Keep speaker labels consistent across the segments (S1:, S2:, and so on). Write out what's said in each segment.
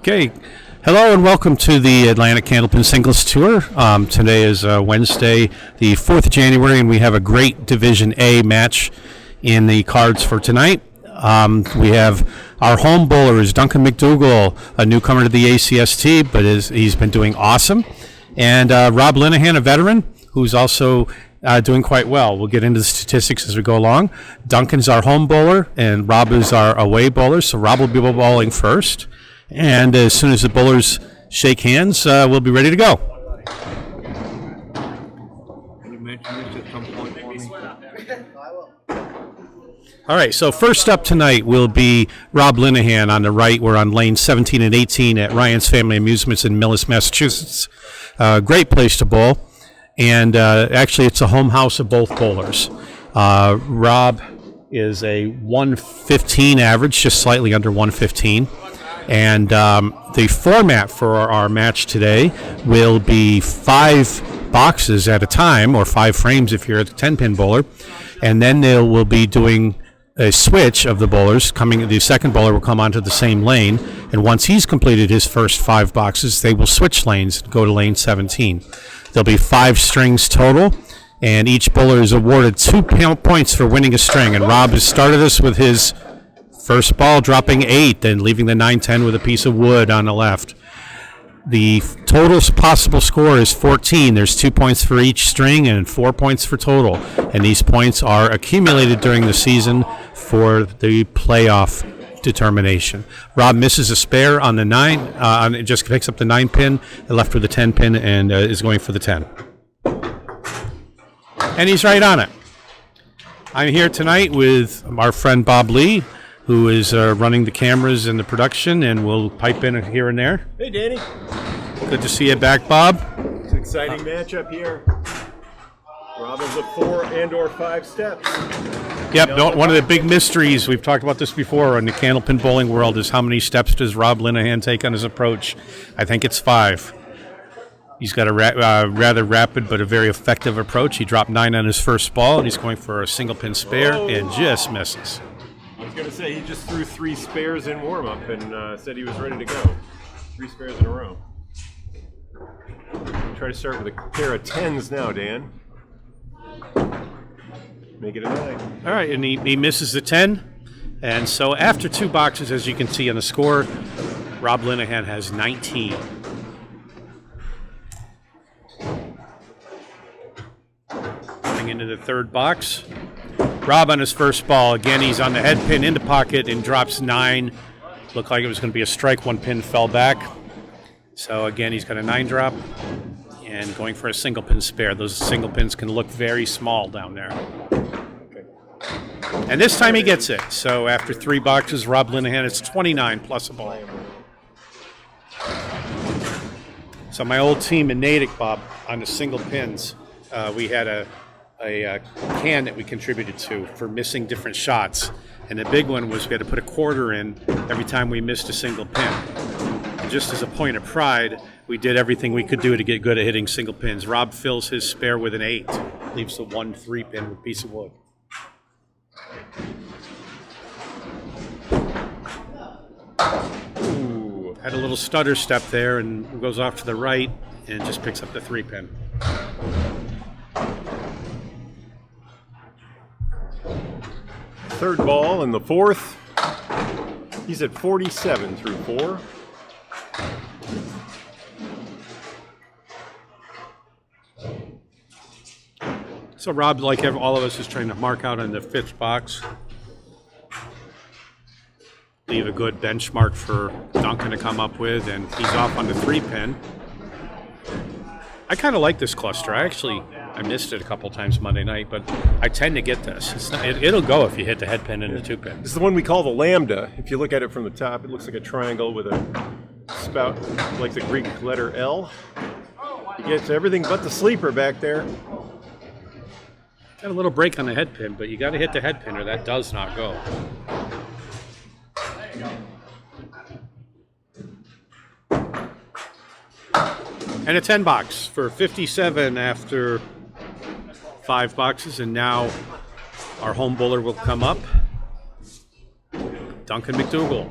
S1: Okay, hello and welcome to the Atlantic Candlepin Singles Tour. Today is Wednesday, the 4th of January, and we have a great Division A match in the cards for tonight. We have our home bowler is Duncan MacDougall, a newcomer to the ACST, but he's been doing awesome. And Rob Linehan, a veteran, who's also doing quite well. We'll get into the statistics as we go along. Duncan's our home bowler, and Rob is our away bowler, so Rob will be bowling first. And as soon as the bowlers shake hands, we'll be ready to go.
S2: Can you mention this at some point for me?
S1: All right, so first up tonight will be Rob Linehan on the right. We're on lane 17 and 18 at Ryan's Family Amusements in Millis, Massachusetts. Great place to bowl. And actually, it's a home house of both bowlers. Rob is a 115 average, just slightly under 115. And the format for our match today will be 5 boxes at a time, or 5 frames if you're a 10-pin bowler. And then they will be doing a switch of the bowlers. The second bowler will come onto the same lane. And once he's completed his first 5 boxes, they will switch lanes and go to lane 17. There'll be 5 strings total, and each bowler is awarded 2 points for winning a string. And Rob has started us with his first ball dropping 8, then leaving the 9-10 with a piece of wood on the left. The total possible score is 14. There's 2 points for each string and 4 points for total. And these points are accumulated during the season for the playoff determination. Rob misses a spare on the 9, it just picks up the 9-pin, left with the 10-pin, and is going for the 10. And he's right on it. I'm here tonight with our friend Bob Lee, who is running the cameras and the production, and will pipe in here and there.
S3: Hey, Danny.
S1: Good to see you back, Bob.
S3: It's an exciting matchup here. Rob is at 4 and/or 5 steps.
S1: Yep, one of the big mysteries, we've talked about this before in the candlepin bowling world, is how many steps does Rob Linehan take on his approach? I think it's 5. He's got a rather rapid but a very effective approach. He dropped 9 on his first ball, and he's going for a single pin spare and just misses.
S3: I was going to say, he just threw 3 spares in warm-up and said he was ready to go. 3 spares in a row. Try to start with a pair of 10s now, Dan. Make it a 9.
S1: All right, and he misses the 10. And so after 2 boxes, as you can see on the score, Rob Linehan has 19. Coming into the third box. Rob on his first ball. Again, he's on the head pin into pocket and drops 9. Looked like it was going to be a strike. 1 pin fell back. So again, he's got a 9 drop and going for a single pin spare. Those single pins can look very small down there. And this time he gets it. So after 3 boxes, Rob Linehan is 29 plus a ball. So my old team in Natick, Bob, on the single pins, we had a can that we contributed to for missing different shots. And the big one was we had to put a quarter in every time we missed a single pin. And just as a point of pride, we did everything we could do to get good at hitting single pins. Rob fills his spare with an 8, leaves the 1 3-pin with a piece of wood. Ooh, had a little stutter step there and goes off to the right and just picks up the 3-pin.
S3: Third ball in the 4th. He's at 47 through 4.
S1: So Rob, like all of us, is trying to mark out on the 5th box. Leave a good benchmark for Duncan to come up with, and he's off on the 3-pin. I kind of like this cluster. I missed it a couple times Monday night, but I tend to get this. It'll go if you hit the head pin and the 2-pin.
S3: This is the one we call the lambda. If you look at it from the top, it looks like a triangle with a spout like the Greek letter L. He gets everything but the sleeper back there.
S1: Got a little break on the head pin, but you got to hit the head pin or that does not go. And a 10 box for 57 after 5 boxes, and now our home bowler will come up, Duncan MacDougall.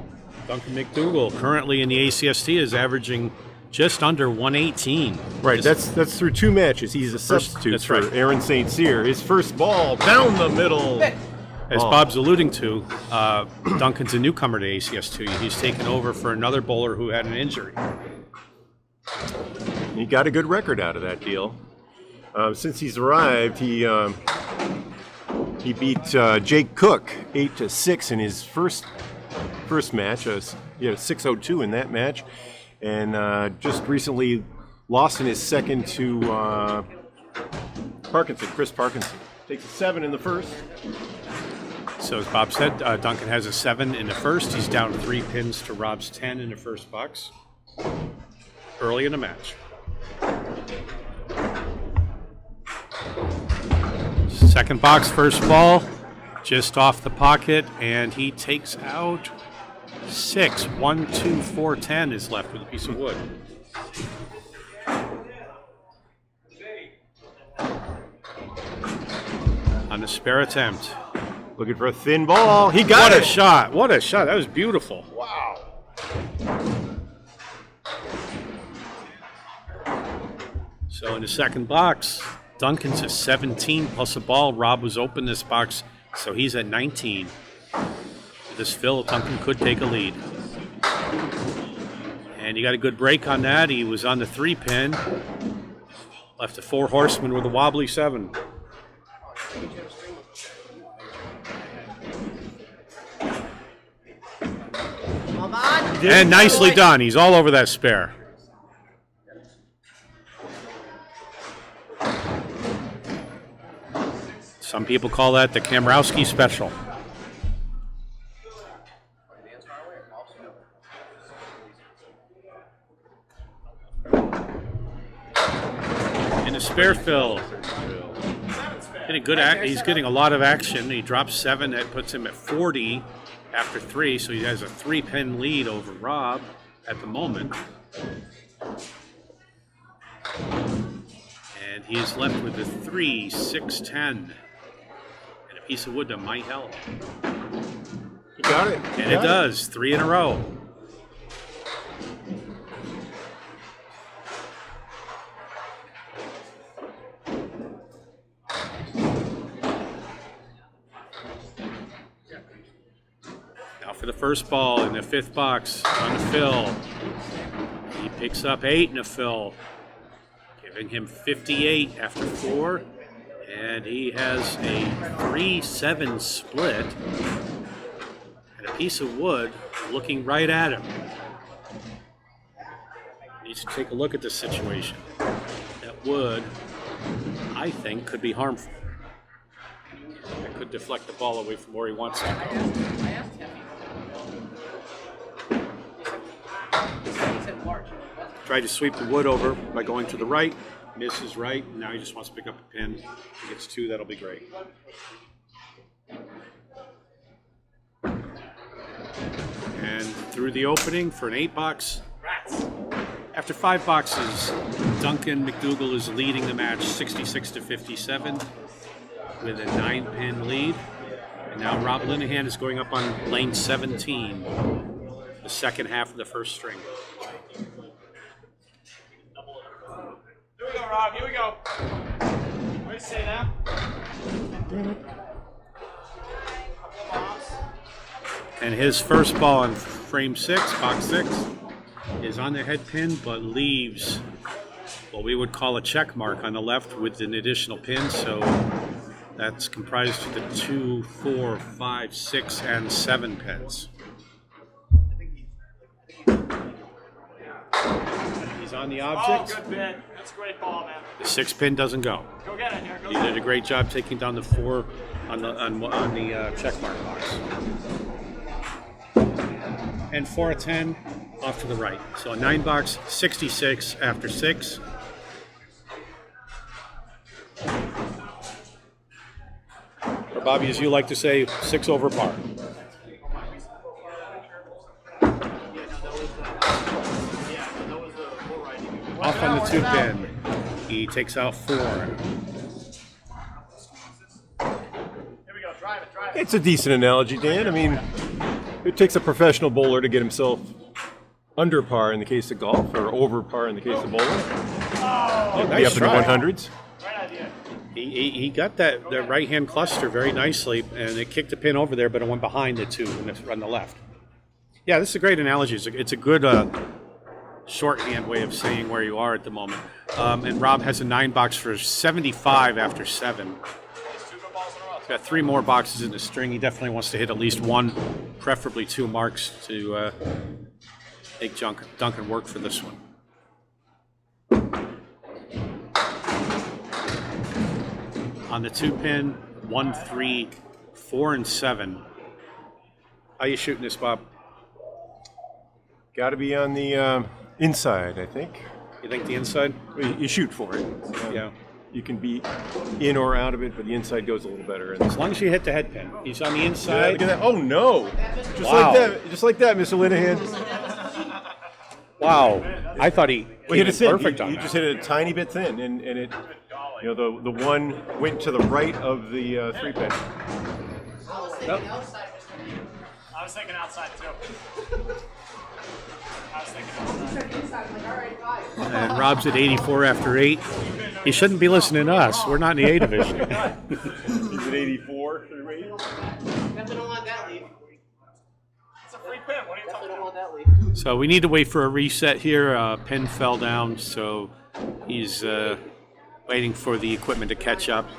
S1: Duncan MacDougall, currently in the ACST, is averaging just under 118.
S3: Right, that's through 2 matches. He's a substitute
S1: that's
S3: for
S1: right.
S3: Aaron St. Cyr. His first ball down the middle.
S1: As Bob's alluding to, Duncan's a newcomer to ACST. He's taken over for another bowler who had an injury.
S3: He got a good record out of that deal. Since he's arrived, he beat Jake Cook 8-6 in his first match. He had a 602 in that match, and just recently lost in his second to Chris Parkinson. Takes a 7 in the first.
S1: So as Bob said, Duncan has a 7 in the first. He's down 3 pins to Rob's 10 in the first box. Early in the match. Second box, first ball, just off the pocket, and he takes out 6. 1, 2, 4, 10 is left with a piece of wood. On the spare attempt.
S3: Looking for a thin ball. He got it.
S1: What a shot. What a shot. That was beautiful.
S3: Wow.
S1: So in the second box, Duncan's at 17 plus a ball. Rob was open this box, so he's at 19. With this fill, Duncan could take a lead. And he got a good break on that. He was on the 3 pin. Left a 4 horseman with a wobbly 7. And nicely done. He's all over that spare. Some people call that the Kamrowski special. In the spare fill. He's getting a lot of action. He drops 7. That puts him at 40 after 3, so he has a 3-pin lead over Rob at the moment. And he's left with a 3, 6, 10. And a piece of wood that might help.
S3: You got it.
S1: And it does. 3 in a row. For the first ball in the 5th box on the fill. He picks up 8 in the fill, giving him 58 after 4, and he has a 3-7 split and a piece of wood looking right at him. Needs to take a look at this situation. That wood, I think, could be harmful. It could deflect the ball away from where he wants to go. Tried to sweep the wood over by going to the right, misses right, and now he just wants to pick up a pin. If he gets 2, that'll be great. And through the opening for an 8-box. After 5 boxes, Duncan MacDougall is leading the match 66-57 with a 9-pin lead. And now Rob Linehan is going up on lane 17, the second half of the first string.
S4: Here we go, Rob. Here we go. Ready to say now?
S1: And his first ball in frame 6, box 6, is on the head pin, but leaves what we would call a check mark on the left with an additional pin. So that's comprised of the 2, 4, 5, 6, and 7 pins. He's on the object.
S4: Oh, good pin. That's a great ball, man.
S1: The 6 pin doesn't go.
S4: Go get it here. Go
S1: He
S4: get
S1: did a
S4: it.
S1: great job taking down the 4 on the check mark box. And 4 of 10 off to the right. So a 9-box, 66 after 6. Or Bobby, as you like to say, 6 over par. Off on the 2 pin. He takes out 4.
S4: Here we go. Drive it.
S3: It's a decent analogy, Dan. I mean, It takes a professional bowler to get himself under par in the case of golf, or over par in the case of bowling.
S1: Oh,
S3: Be up in the 100s.
S1: He got that right-hand cluster very nicely, and it kicked the pin over there, but it went behind the two on the left. Yeah, this is a great analogy. It's a good shorthand way of saying where you are at the moment. And Rob has a 9-box for 75 after 7. He's got 3 more boxes in the string. He definitely wants to hit at least 1, preferably 2 marks to make Duncan work for this one. On the 2-pin, 1, 3, 4, and 7. How you shooting this, Bob?
S3: Got to be on the inside, I think.
S1: You think the inside?
S3: You shoot for it.
S1: Yeah.
S3: You can be in or out of it, but the inside goes a little better.
S1: As long as you hit the head pin. He's on the
S3: Yeah,
S1: inside.
S3: look at that. Oh no!
S1: Wow.
S3: Just like that, Mr. Linehan.
S1: Wow. I thought he
S3: Hit it thin.
S1: perfect on
S3: You
S1: that.
S3: just hit it a tiny bit thin, and it, the one went to the right of the 3-pin.
S1: Nope.
S4: I was thinking outside too. I was thinking outside.
S1: And Rob's at 84 after 8. He shouldn't be listening to us. We're not in the A division.
S3: He's at 84.
S5: Definitely don't want that lead.
S4: It's a free pin. What are you
S5: Definitely
S4: talking
S5: don't
S4: about?
S5: want that lead.
S1: So we need to wait for a reset here. Pin fell down, so he's waiting for the equipment to catch up.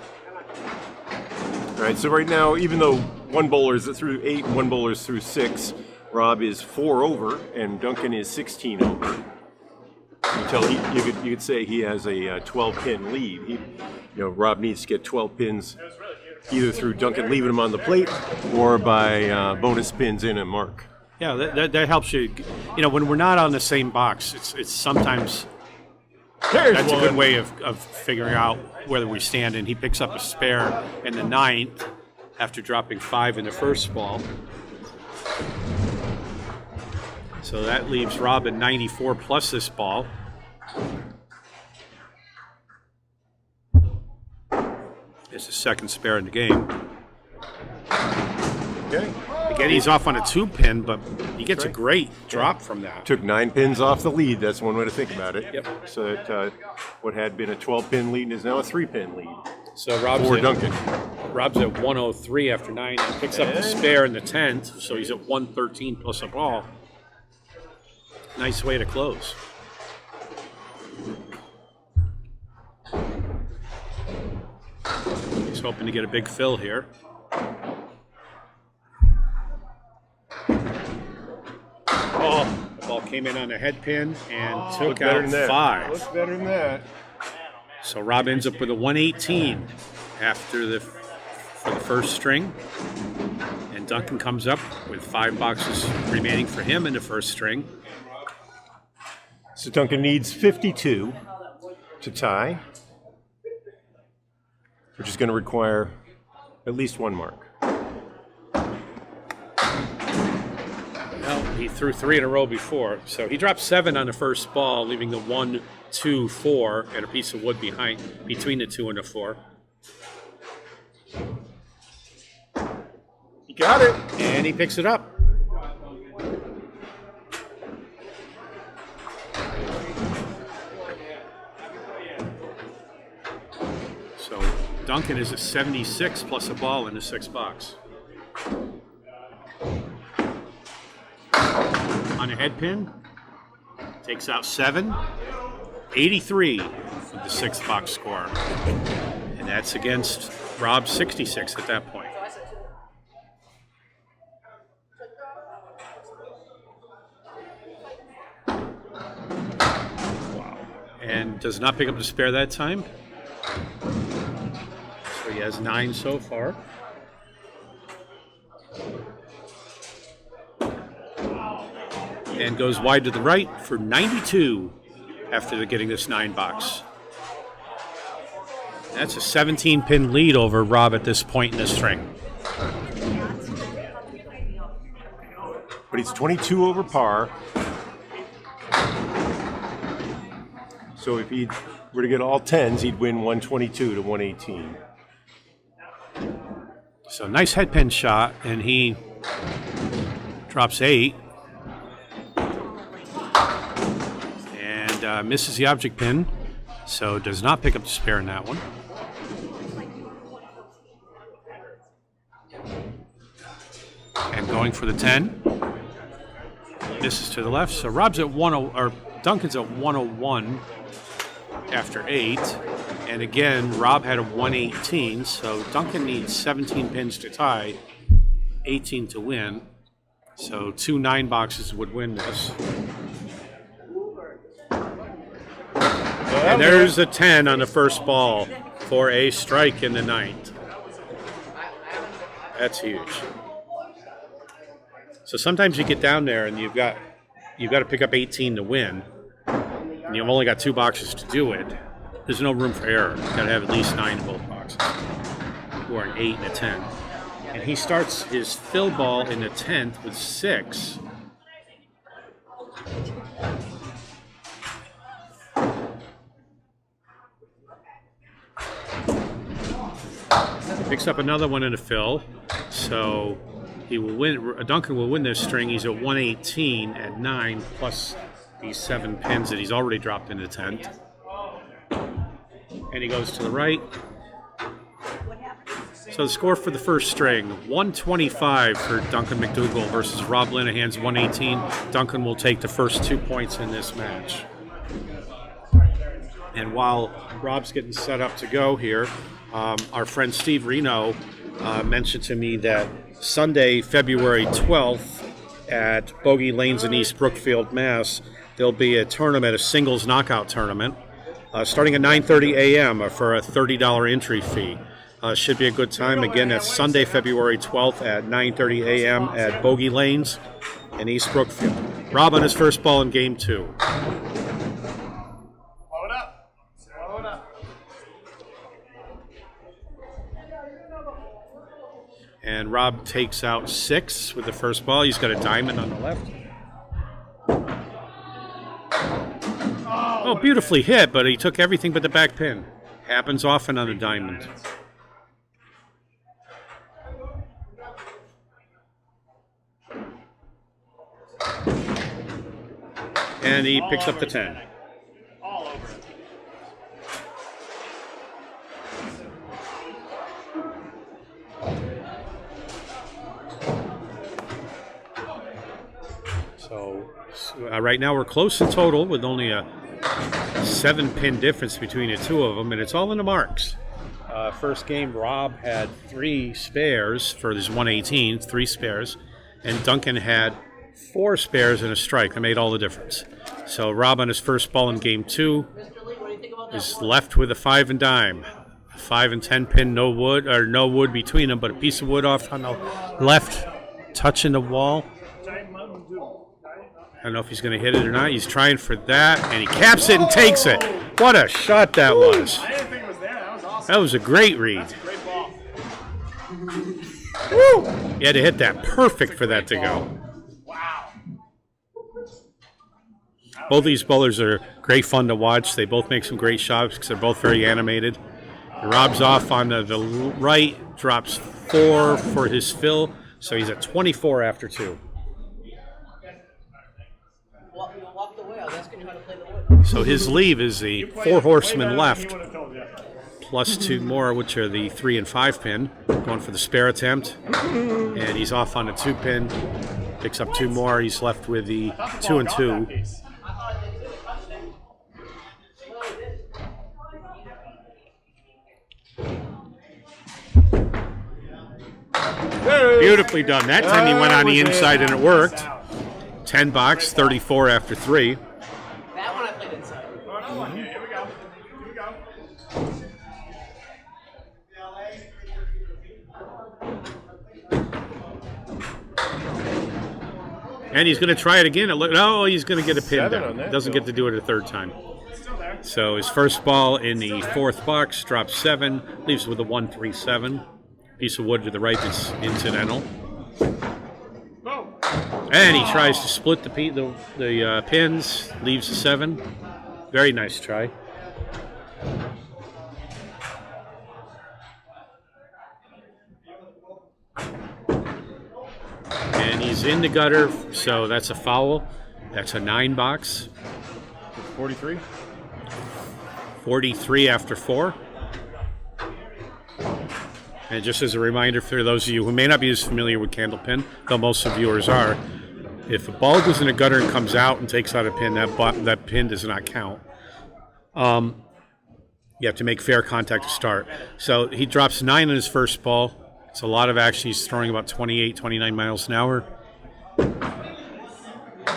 S3: All right, so right now, even though one bowler is through 8 and one bowler is through 6, Rob is 4 over and Duncan is 16 over. You could say he has a 12-pin lead. Rob needs to get 12 pins either through Duncan leaving him on the plate or by bonus pins in a mark.
S1: Yeah, that helps you. When we're not on the same box, it's sometimes that's a good way of figuring out whether we stand. And he picks up a spare in the 9th after dropping 5 in the first ball. So that leaves Rob at 94 plus this ball. It's the second spare in the game.
S3: Okay.
S1: Again, he's off on a 2-pin, but he gets a great drop from that.
S3: Took 9 pins off the lead. That's one way to think about it.
S1: Yep.
S3: So that what had been a 12-pin lead is now a 3-pin lead
S1: So Rob's
S3: for
S1: at,
S3: Duncan.
S1: Rob's at 103 after 9. He picks up the spare in the 10th, so he's at 113 plus a ball. Nice way to close. He's hoping to get a big fill here. Oh, the ball came in on a head pin and took
S3: Better
S1: out
S3: than that.
S1: 5.
S3: Looks better than that.
S1: So Rob ends up with a 118 for the first string. And Duncan comes up with 5 boxes remaining for him in the first string.
S3: So Duncan needs 52 to tie, which is going to require at least 1 mark.
S1: Well, he threw 3 in a row before. So he dropped 7 on the first ball, leaving the 1, 2, 4, and a piece of wood between the 2 and the 4.
S3: You got it.
S1: And he picks it up. So Duncan is a 76 plus a ball in the 6th box. On a head pin, takes out 7, 83 for the 6th box score. And that's against Rob's 66 at that point. Wow. And does not pick up the spare that time. So he has 9 so far. And goes wide to the right for 92 after getting this 9 box. That's a 17-pin lead over Rob at this point in the string.
S3: But he's 22 over par. So if he were to get all 10s, he'd win 122 to 118.
S1: So nice head pin shot, and he drops 8. And misses the object pin, so does not pick up the spare in that one. And going for the 10. Misses to the left, so Rob's at 10, or Duncan's at 101 after 8. And again, Rob had a 118, so Duncan needs 17 pins to tie, 18 to win. So 2 9 boxes would win this. And there's a 10 on the first ball for a strike in the 9th. That's huge. So sometimes you get down there and you've got to pick up 18 to win, and you've only got 2 boxes to do it. There's no room for error. You've got to have at least 9 in both boxes, or an 8 and a 10. And he starts his fill ball in the 10th with 6. Picks up another one in the fill, so he will win. Duncan will win this string. He's at 118 at 9, plus these 7 pins that he's already dropped in the 10th. And he goes to the right. So the score for the first string, 125 for Duncan MacDougall versus Rob Linehan's 118. Duncan will take the first 2 points in this match. And while Rob's getting set up to go here, our friend Steve Reno mentioned to me that Sunday, February 12th at Bogey Lanes in East Brookfield, Mass, there'll be a tournament, a singles knockout tournament, starting at 9:30 a.m. for a $30 entry fee. Should be a good time. Again, that's Sunday, February 12th at 9:30 a.m. at Bogey Lanes in East Brookfield. Rob on his first ball in game 2. And Rob takes out 6 with the first ball. He's got a diamond on the left. Oh, beautifully hit, but he took everything but the back pin. Happens often on a diamond. And he picks up the 10. So right now we're close in total with only a 7-pin difference between the two of them, and it's all in the marks. First game, Rob had 3 spares for his 118, 3 spares, and Duncan had 4 spares and a strike. That made all the difference. So Rob on his first ball in game 2 is left with a 5 and dime. 5 and 10 pin, no wood between them, but a piece of wood off on the left, touching the wall. I don't know if he's going to hit it or not. He's trying for that, and he caps it and takes it. What a shot that was.
S4: I didn't think it was there. That was awesome.
S1: That was a great read.
S4: That's a great ball.
S1: Woo! You had to hit that perfect for that to go.
S4: Wow.
S1: Both these bowlers are great fun to watch. They both make some great shots because they're both very animated. Rob's off on the right, drops 4 for his fill, so he's at 24 after 2. So his leave is the 4 horsemen left, plus 2 more, which are the 3 and 5 pin, going for the spare attempt. And he's off on the 2 pin, picks up 2 more. He's left with the 2 and 2. Beautifully done. That time he went on the inside and it worked. 10 box, 34 after 3.
S5: That one I played inside.
S4: Here we go. Here we go.
S1: And he's going to try it again. No, he's going to get a pin
S3: 7
S1: down.
S3: on that,
S1: Doesn't
S3: though.
S1: get to do it a third time.
S4: Still there.
S1: So his first ball in the 4th box, drops 7, leaves with a 1-3-7. Piece of wood to the right that's incidental.
S4: Boom.
S1: And he tries to split the pins, leaves a 7. Very nice try. And he's is in the gutter, so that's a foul. That's a 9 box.
S3: 43.
S1: 43 after 4. And just as a reminder for those of you who may not be as familiar with candlepin, though most of viewers are, if a ball goes in a gutter and comes out and takes out a pin, that pin does not count. You have to make fair contact to start. So he drops 9 on his first ball. It's a lot of action. He's throwing about 28, 29 miles an hour.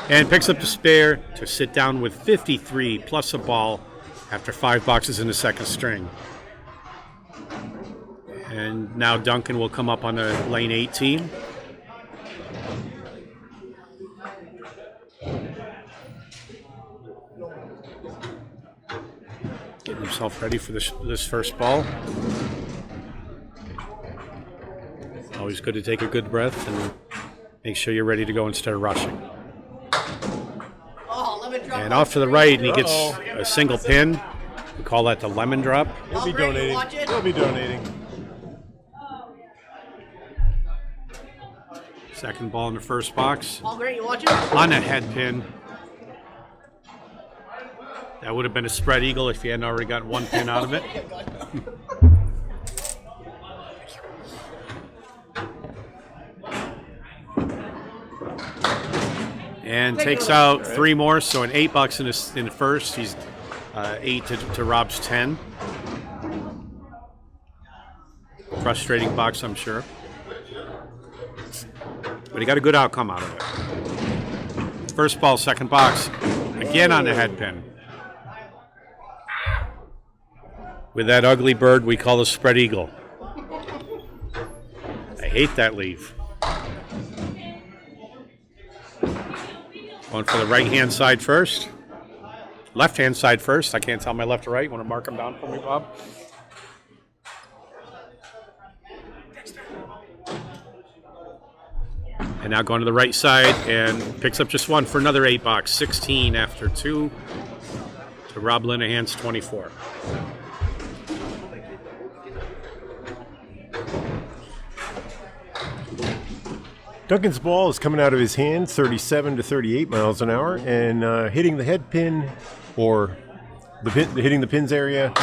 S1: And picks up the spare to sit down with 53 plus a ball after 5 boxes in the second string. And now Duncan will come up on the lane 18. Getting himself ready for this first ball. Always good to take a good breath and make sure you're ready to go instead of rushing.
S5: Oh, lemon drop.
S1: And off to the right, and he gets a single pin. We call that the lemon drop.
S3: He'll be donating. He'll be donating.
S1: Second ball in the first box.
S5: All great, you watching?
S1: On a head pin. That would have been a spread eagle if you hadn't already got 1 pin out of it. And takes out 3 more, so an 8 bucks in the first. He's 8 to Rob's 10. Frustrating box, I'm sure. But he got a good outcome out of it. First ball, second box. Again on the head pin. With that ugly bird we call a spread eagle. I hate that leaf. Going for the right-hand side first. Left-hand side first. I can't tell my left or right. Want to mark them down for me, Bob? And now going to the right side and picks up just 1 for another 8 box. 16 after 2 to Rob Linehan's 24.
S3: Duncan's ball is coming out of his hand, 37 to 38 miles an hour, and hitting the head pin, or hitting the pins area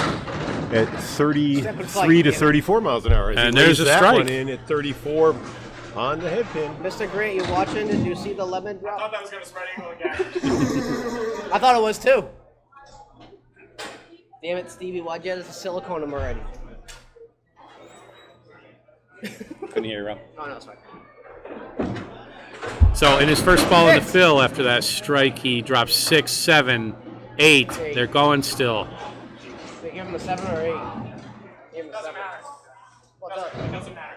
S3: at 33 to 34 miles an hour.
S1: And there's a strike.
S3: That one in at 34 on the head pin.
S5: Mr. Grant, you watching? Did you see the lemon
S4: I
S5: drop?
S4: thought that was going to spread eagle again.
S5: I thought it was too. Damn it, Stevie, why'd you have to silicone him already?
S1: Couldn't hear you, Rob.
S5: Oh, no, it's fine.
S1: So in his first ball in the fill after that strike, he drops 6, 7, 8. They're going still.
S5: They give him a 7 or 8. Give him a 7. What's up?
S4: It doesn't matter.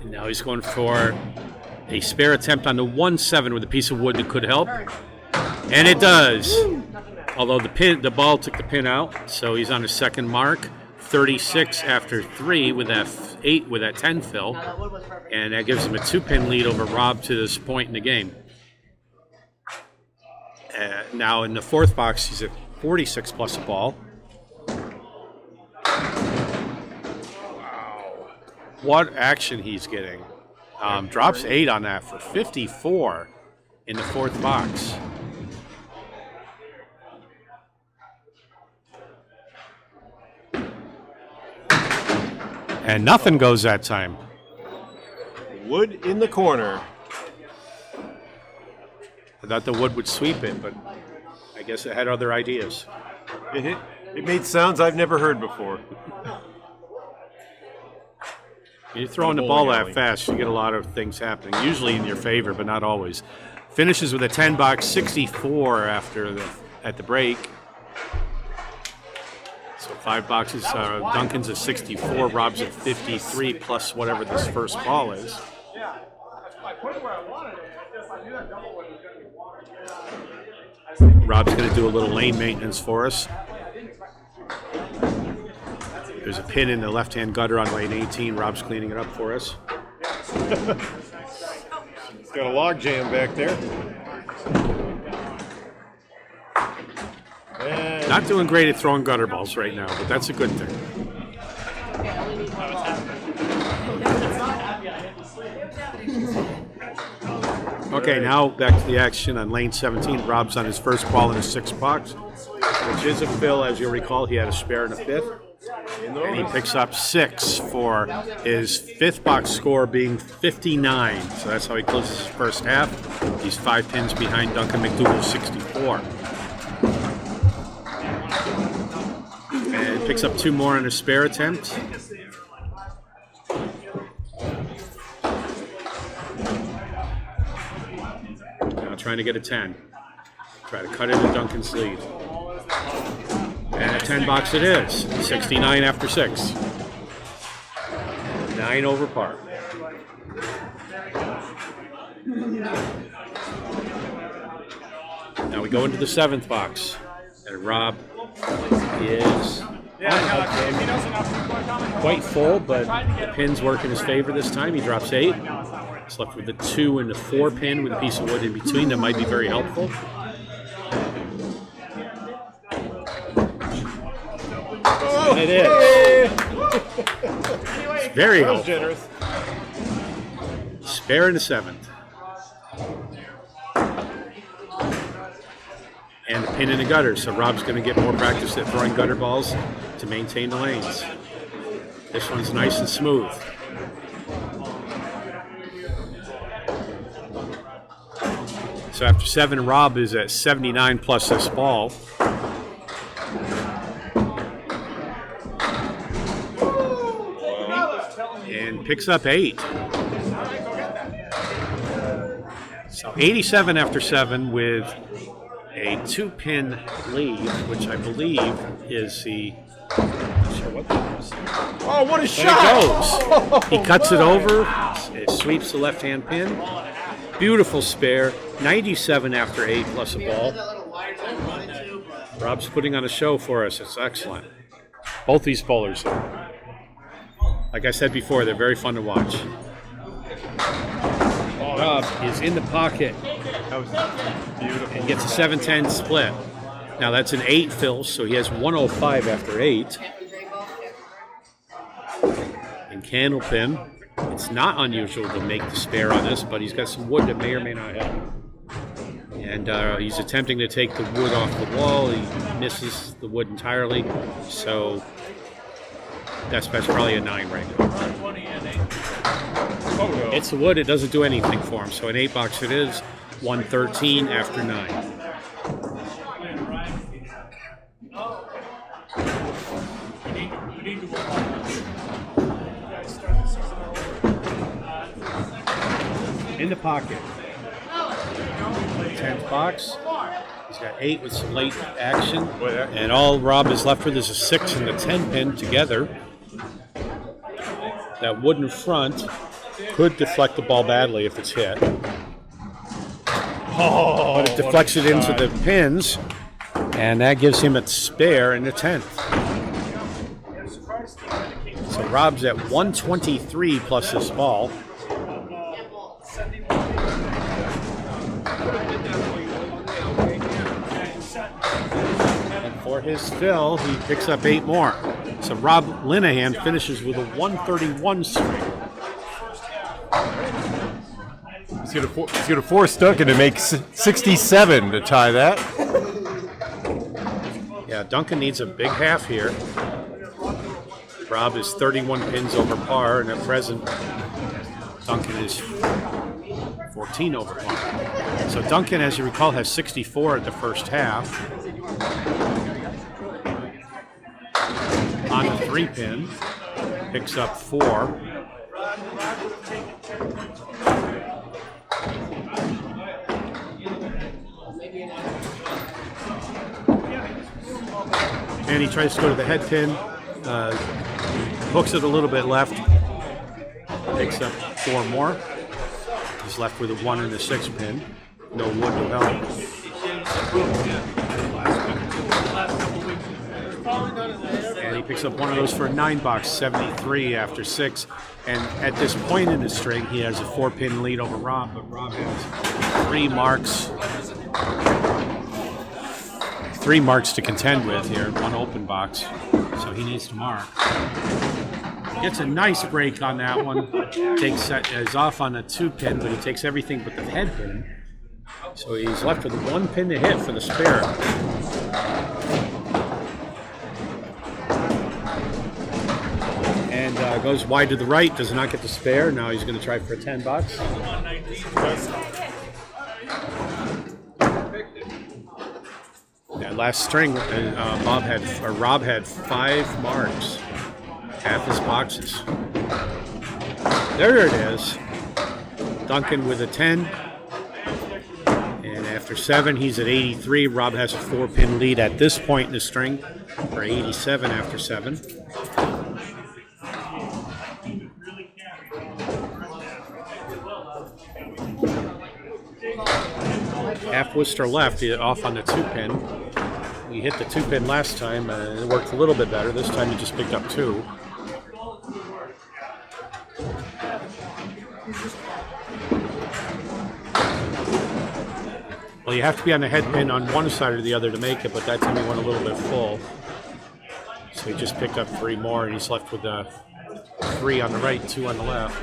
S1: And now he's going for a spare attempt on the 1-7 with a piece of wood that could help. And it does. Although the ball took the pin out, so he's on his second mark. 36 after 3 with that 8 with that 10 fill.
S5: Now that wood was perfect.
S1: And that gives him a 2-pin lead over Rob to this point in the game. Now in the fourth box, he's at 46 plus a ball. Wow. What action he's getting. Drops 8 on that for 54 in the fourth box. And nothing goes that time.
S3: Wood in the corner.
S1: I thought the wood would sweep it, but I guess it had other ideas.
S3: It made sounds I've never heard before.
S1: You're throwing the ball that fast, you get a lot of things happening, usually in your favor, but not always. Finishes with a 10 box, 64 at the break. So 5 boxes, Duncan's at 64, Rob's at 53, plus whatever this first ball is.
S4: Yeah. I put it where I wanted it. I knew that double wood was going to be water.
S1: Rob's going to do a little lane maintenance for us. There's a pin in the left-hand gutter on lane 18. Rob's cleaning it up for us.
S3: It's got a log jam back there. And
S1: Not doing great at throwing gutter balls right now, but that's a good thing.
S5: Okay, I only need 1
S1: Okay, now back to the action on lane 17. Rob's on his first ball in his 6th box, which is a fill. As you'll recall, he had a spare in the 5th. And he picks up 6 for his 5th box score being 59. So that's how he closes his first half. He's 5 pins behind Duncan MacDougall, 64. And picks up 2 more in a spare attempt. Now trying to get a 10. Try to cut into Duncan's lead. And a 10 box it is. 69 after 6. 9 over par. Now we go into the 7th box. And Rob is quite full, but the pins work in his favor this time. He drops 8. He's left with a 2 and a 4 pin with a piece of wood in between that might be very helpful. And it is. It's very helpful. Spare in the 7th. And a pin in the gutter, so Rob's going to get more practice at throwing gutter balls to maintain the lanes. This one's nice and smooth. So after 7, Rob is at 79 plus this ball. And picks up 8. So 87 after 7 with a 2-pin lead, which I believe is the...
S3: Oh, what a shot!
S1: It goes. He cuts it over. It sweeps the left-hand pin. Beautiful spare. 97 after 8 plus a ball. Rob's putting on a show for us. It's excellent. Both these bowlers, like I said before, they're very fun to watch. Rob is in the pocket.
S3: That was beautiful.
S1: And gets a 7-10 split. Now that's an 8 fill, so he has 105 after 8. And Candlepin, it's not unusual to make the spare on this, but he's got some wood that may or may not help. And he's attempting to take the wood off the wall. He misses the wood entirely, so that's probably a 9 right now. It's the wood, it doesn't do anything for him, so an 8 box it is. 113 after 9. In the pocket. 10th box. He's got 8 with some late action. And all Rob is left with is a 6 and a 10 pin together. That wooden front could deflect the ball badly if it's hit. But it deflects it into the pins, and that gives him a spare in the 10th. So Rob's at 123 plus this ball. And for his fill, he picks up 8 more. So Rob Linehan finishes with a 131 string.
S3: He's going to force Duncan to make 67 to tie that.
S1: Yeah, Duncan needs a big half here. Rob is 31 pins over par, and at present, Duncan is 14 over par. So Duncan, as you recall, has 64 at the first half. On the 3-pin, picks up 4. And he tries to go to the head pin, hooks it a little bit left, picks up 4 more. He's left with a 1 and a 6 pin. No wood to help. And he picks up one of those for a 9 box, 73 after 6. And at this point in the string, he has a 4-pin lead over Rob, but Rob has 3 marks to contend with here, 1 open box, so he needs to mark. Gets a nice break on that one. Is off on a 2-pin, but he takes everything but the head pin. So he's left with 1 pin to hit for the spare. And goes wide to the right, does not get the spare. Now he's going to try for $10. That last string, Rob had 5 marks, half his boxes. There it is. Duncan with a 10. And after 7, he's at 83. Rob has a 4-pin lead at this point in the string for 87 after 7. Half Worcester left, off on the 2-pin. He hit the 2-pin last time, and it worked a little bit better. This time he just picked up 2. Well, you have to be on the head pin on one side or the other to make it, but that time he went a little bit full. So he just picked up 3 more, and he's left with 3 on the right, 2 on the left.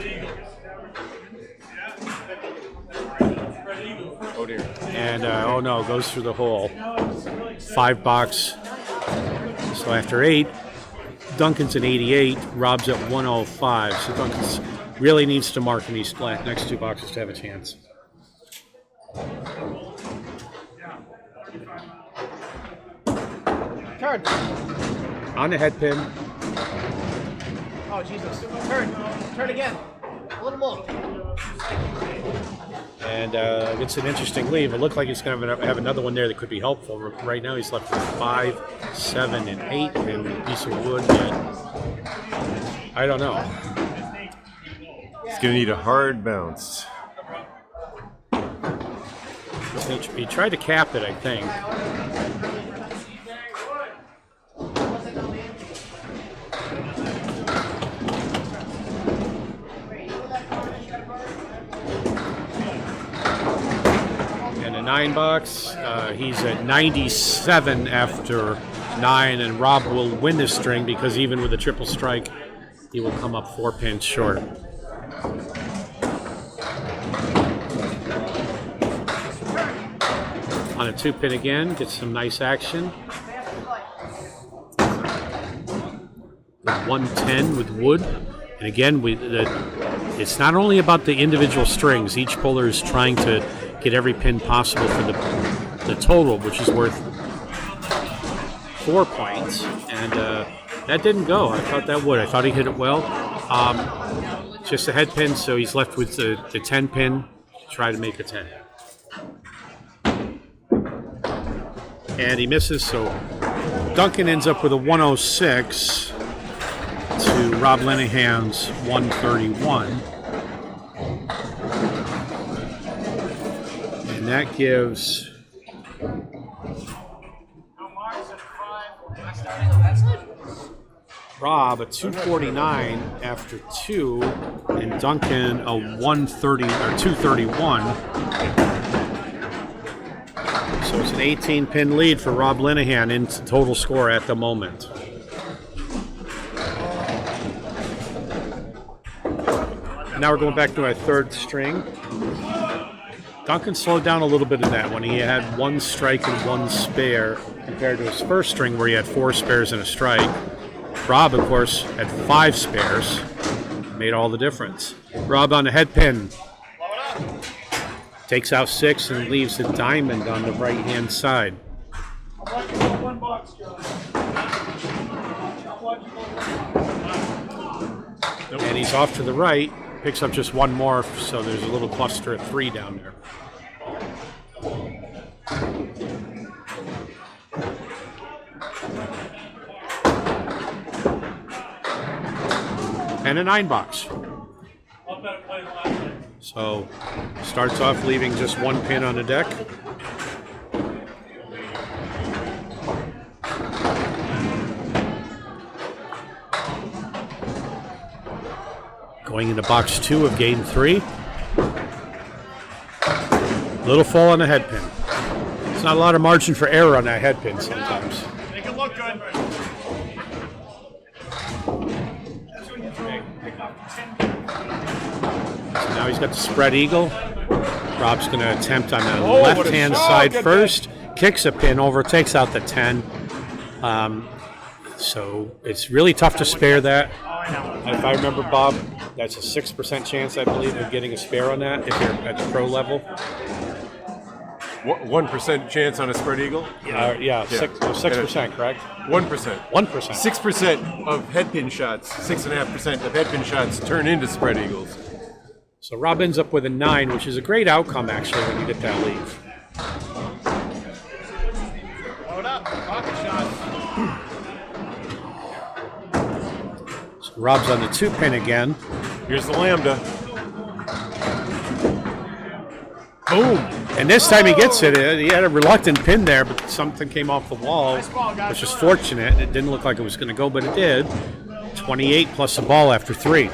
S3: Oh dear.
S1: And oh no, goes through the hole. 5 box. So after 8, Duncan's at 88, Rob's at 105. So Duncan really needs to mark in these next 2 boxes to have a chance.
S5: Turn.
S1: On the head pin.
S5: Oh, Jesus. Turn. Turn again. A little more.
S1: And it's an interesting leave. It looked like he's going to have another one there that could be helpful. Right now he's left with 5, 7, and 8 pin with a piece of wood. I don't know.
S3: He's going to need a hard bounce.
S1: He tried to cap it, I think. And a 9 box. He's at 97 after 9, and Rob will win this string because even with a triple strike, he will come up 4 pins short. On a 2-pin again, gets some nice action. 110 with wood. And again, it's not only about the individual strings. Each puller is trying to get every pin possible for the total, which is worth 4 points. And that didn't go. I thought that would. I thought he hit it well. Just a head pin, so he's left with the 10 pin to try to make a 10. And he misses, so Duncan ends up with a 106 to Rob Linehan's 131. And that gives Rob a 249 after 2, and Duncan a 130 or 231. So it's an 18-pin lead for Rob Linehan in total score at the moment. Now we're going back to our 3rd string. Duncan slowed down a little bit in that one. He had 1 strike and 1 spare compared to his first string where he had 4 spares and a strike. Rob, of course, had 5 spares. Made all the difference. Rob on the head pin. Takes out 6 and leaves a diamond on the right-hand side. And he's off to the right, picks up just 1 more, so there's a little cluster of 3 down there. And a 9 box. So, starts off leaving just 1 pin on the deck. Going into box 2 of game 3. Little fall on the head pin. There's not a lot of margin for error on that head pin sometimes.
S4: Make it look good.
S1: now he's got the spread eagle. Rob's going to attempt on the
S2: what a
S1: left-hand
S2: shot.
S1: side
S2: Good
S1: first. Kicks a pin over, takes out the 10. So it's really tough to spare that. If I remember, Bob, that's a 6% chance, I believe, of getting a spare on that if you're at the pro level.
S3: 1% chance on a spread eagle?
S1: Yeah, 6%, correct?
S3: 1%.
S1: 1%.
S3: 6% of headpin shots, 6.5% of headpin shots turn into spread eagles.
S1: So Rob ends up with a 9, which is a great outcome, actually, when you get that lead.
S4: Hold up. Pocket shot.
S1: So Rob's on the 2-pin again.
S3: Here's the lambda.
S1: Boom! And this time he gets it. He had a reluctant pin there, but something came off the wall, which is fortunate. It didn't look like it was going to go, but it did. 28 plus a ball after 3.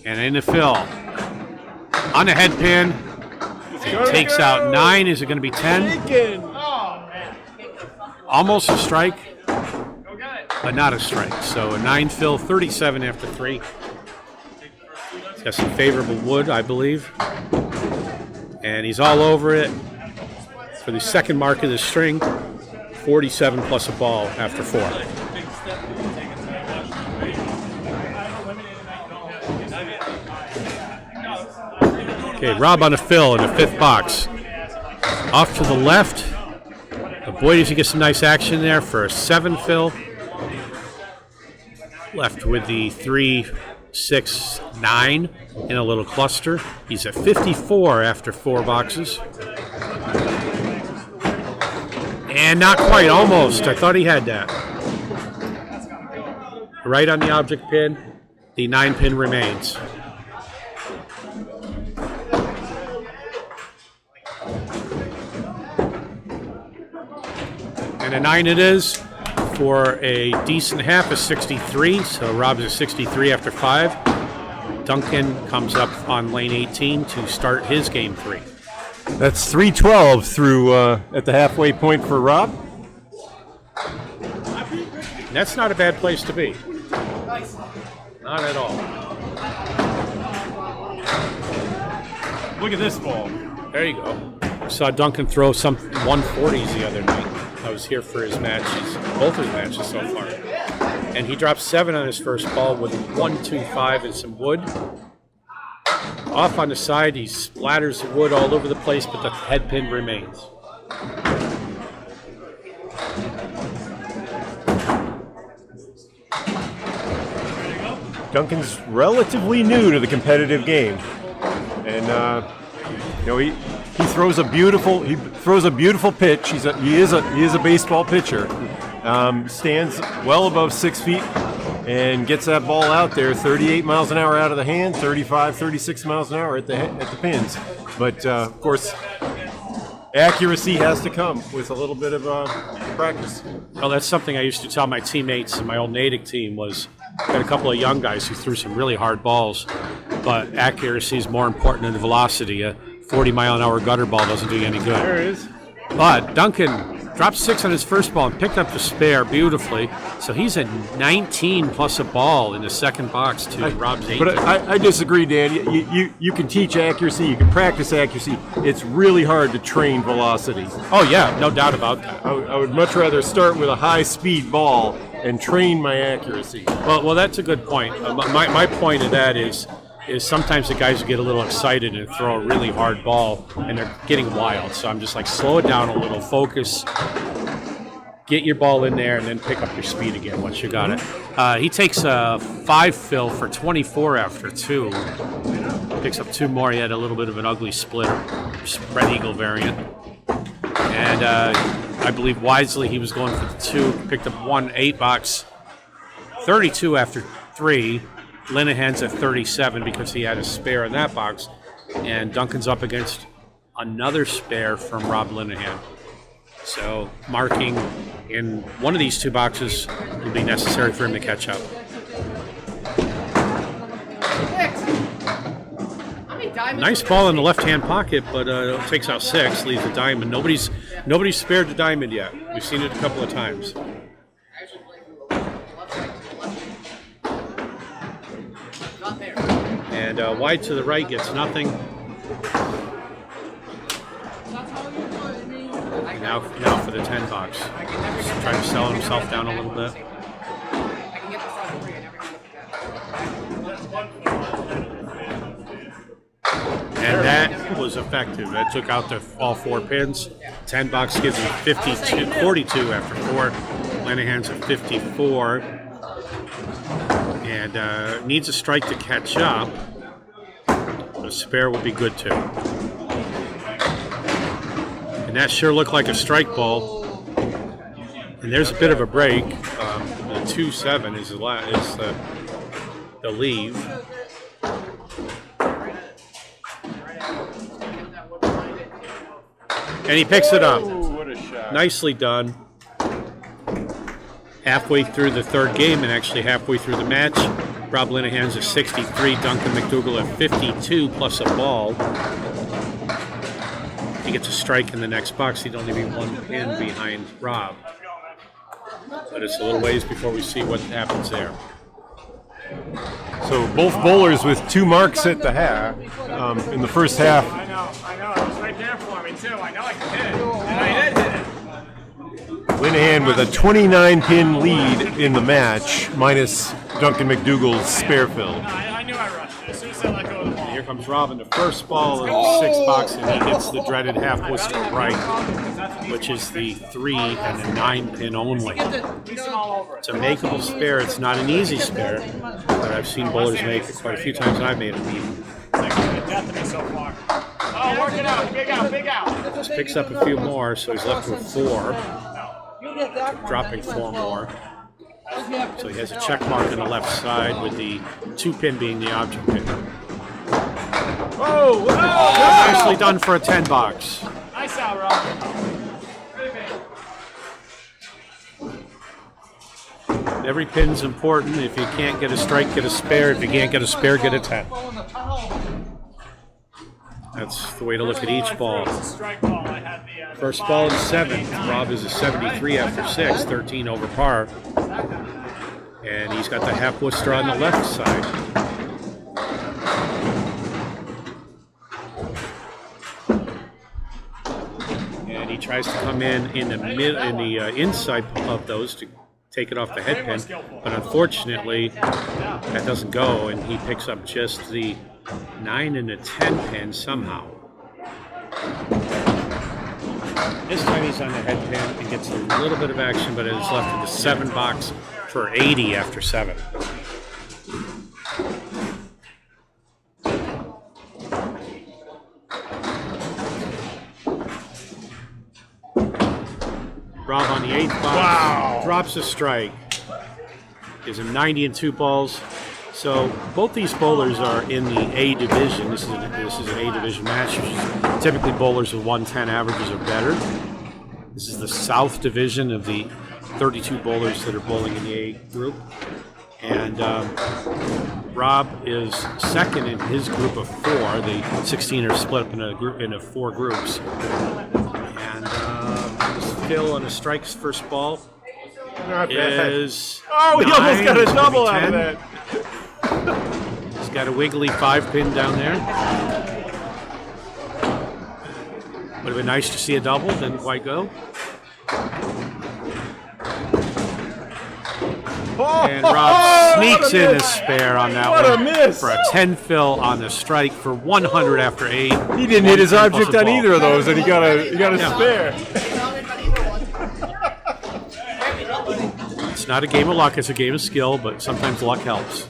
S1: And in the fill. On the head pin. He takes out 9. Is it going to be 10? Almost a strike, but not a strike. So a 9 fill, 37 after 3. He's got some favorable wood, I believe. And he's all over it for the second mark of the string. 47 plus a ball after 4. Okay, Rob on a fill in the 5th box. Off to the left. But boy, does he get some nice action there for a 7 fill. Left with the 3, 6, 9 in a little cluster. He's at 54 after 4 boxes. And not quite, almost. I thought he had that. Right on the object pin. The 9 pin remains. And a 9 it is for a decent half of 63. So Rob's at 63 after 5. Duncan comes up on lane 18 to start his game 3.
S3: That's 312 through at the halfway point for Rob.
S1: That's not a bad place to be. Not at all.
S2: Look at this ball.
S1: There you go. I saw Duncan throw some 140s the other night. I was here for his matches, both his matches so far. And he dropped 7 on his first ball with 1, 2, 5 and some wood. Off on the side, he splatters the wood all over the place, but the head pin remains.
S3: Duncan's relatively new to the competitive game, and he throws a beautiful pitch. He is a baseball pitcher. Stands well above 6 feet and gets that ball out there 38 miles an hour out of the hand, 35, 36 miles an hour at the pins. But of course, accuracy has to come with a little bit of practice.
S1: Well, that's something I used to tell my teammates in my old Natick team was I had a couple of young guys who threw some really hard balls, but accuracy is more important than velocity. A 40-mile-an-hour gutter ball doesn't do you any good.
S3: There it is.
S1: But Duncan dropped 6 on his first ball and picked up the spare beautifully. So he's at 19 plus a ball in the second box to Rob's 18.
S3: But I disagree, Dan. You can teach accuracy, you can practice accuracy. It's really hard to train velocity.
S1: Oh, yeah, no doubt about that.
S3: I would much rather start with a high-speed ball and train my accuracy.
S1: Well, that's a good point. My point of that is sometimes the guys get a little excited and throw a really hard ball, and they're getting wild. So I'm just like, slow it down a little, focus, get your ball in there, and then pick up your speed again once you got it. He takes a 5 fill for 24 after 2. Picks up 2 more. He had a little bit of an ugly splitter, spread eagle variant. And I believe wisely he was going for the 2. Picked up 1 8-box, 32 after 3. Linehan's at 37 because he had a spare in that box. And Duncan's up against another spare from Rob Linehan. So marking in one of these 2 boxes will be necessary for him to catch up. Nice ball in the left-hand pocket, but it takes out 6, leaves a diamond. Nobody's spared the diamond yet. We've seen it a couple of times. And wide to the right gets nothing. Now for the $10. Just trying to sell himself down a little bit. And that was effective. That took out all 4 pins. $10 gives him 42 after 4. Linehan's at 54. And needs a strike to catch up. A spare would be good too. And that sure looked like a strike ball. And there's a bit of a break. The 2-7 is the leave. And he picks it up.
S2: Ooh, what a shot.
S1: Nicely done. Halfway through the 3rd game, and actually halfway through the match, Rob Linehan's at 63, Duncan MacDougall at 52 plus a ball. If he gets a strike in the next box, he'd only be 1 pin behind Rob. But it's a little ways before we see what happens there.
S3: So both bowlers with 2 marks at the half in the first half.
S4: I know. It was right there for me, too. I know I could hit it. And I did hit it.
S3: Linehan with a 29-pin lead in the match, minus Duncan MacDougall's spare fill.
S4: I knew I rushed it. As soon as I let go of the ball.
S1: Here comes Rob in the first ball in the 6 box, and he hits the dreaded half whistle right, which is the 3 and a 9 pin only. It's a makeable spare. It's not an easy spare, but I've seen bowlers make it quite a few times, and I've made it even.
S4: Death to me so far. Oh, work it out. Big out.
S1: Just picks up a few more, so he's left with 4. Dropping 4 more. So he has a check mark on the left side with the 2 pin being the object pin.
S3: Oh!
S1: Nicely done for a 10 box.
S4: Nice out, Rob.
S1: Every pin's important. If you can't get a strike, get a spare. If you can't get a spare, get a 10. That's the way to look at each ball.
S4: Strike ball. I had the
S1: First ball in 7th. Rob is a 73 after 6, 13 over par. And he's got the half Worcester on the left side. And he tries to come in the inside of those to take it off the head pin. But unfortunately, that doesn't go, and he picks up just the 9 and a 10 pin somehow. This time he's on the head pin and gets a little bit of action, but it is left in the 7 box for 80 after 7. Rob on the 8th box. Drops a strike. Gives him 90 and 2 balls. So both these bowlers are in the A division. This is an A division match, which is typically bowlers with 110 averages or better. This is the South division of the 32 bowlers that are bowling in the A group. And Rob is second in his group of 4. The 16 are split up into 4 groups. And Phil on the strikes first ball is
S3: he almost got a double out of that.
S1: He's got a wiggly 5 pin down there. Would have been nice to see a double, didn't quite go. And Rob sneaks in a spare on that
S3: what
S1: one
S3: a miss.
S1: for a 10 fill on the strike for 100 after 8.
S3: He didn't hit his object on
S1: ball.
S3: either of those, and he got a spare.
S1: It's not a game of luck, it's a game of skill, but sometimes luck helps.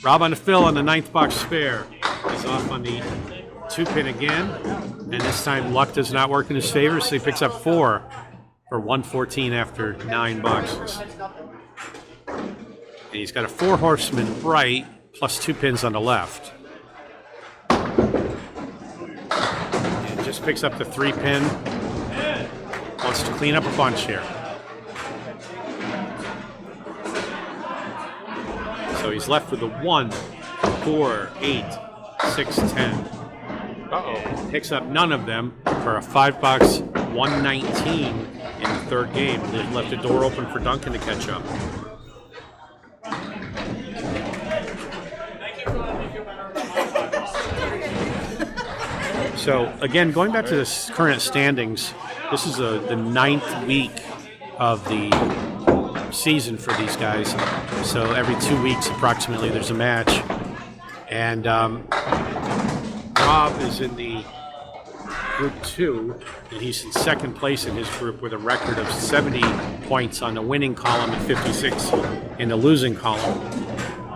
S1: Rob on the fill on the 9th box spare. He's off on the 2 pin again, and this time luck does not work in his favor, so he picks up 4 for 114 after 9 boxes. And he's got a 4 horseman right plus 2 pins on the left. And just picks up the 3 pin. Wants to clean up a bunch here. So he's left with a 1, 4, 8, 6, 10. Picks up none of them for a 5 box 119 in the 3rd game. They left the door open for Duncan to catch up. So again, going back to the current standings, this is the 9th week of the season for these guys. So every 2 weeks approximately there's a match. And Rob is in the Group 2, and he's in second place in his group with a record of 70 points on the winning column and 56 in the losing column.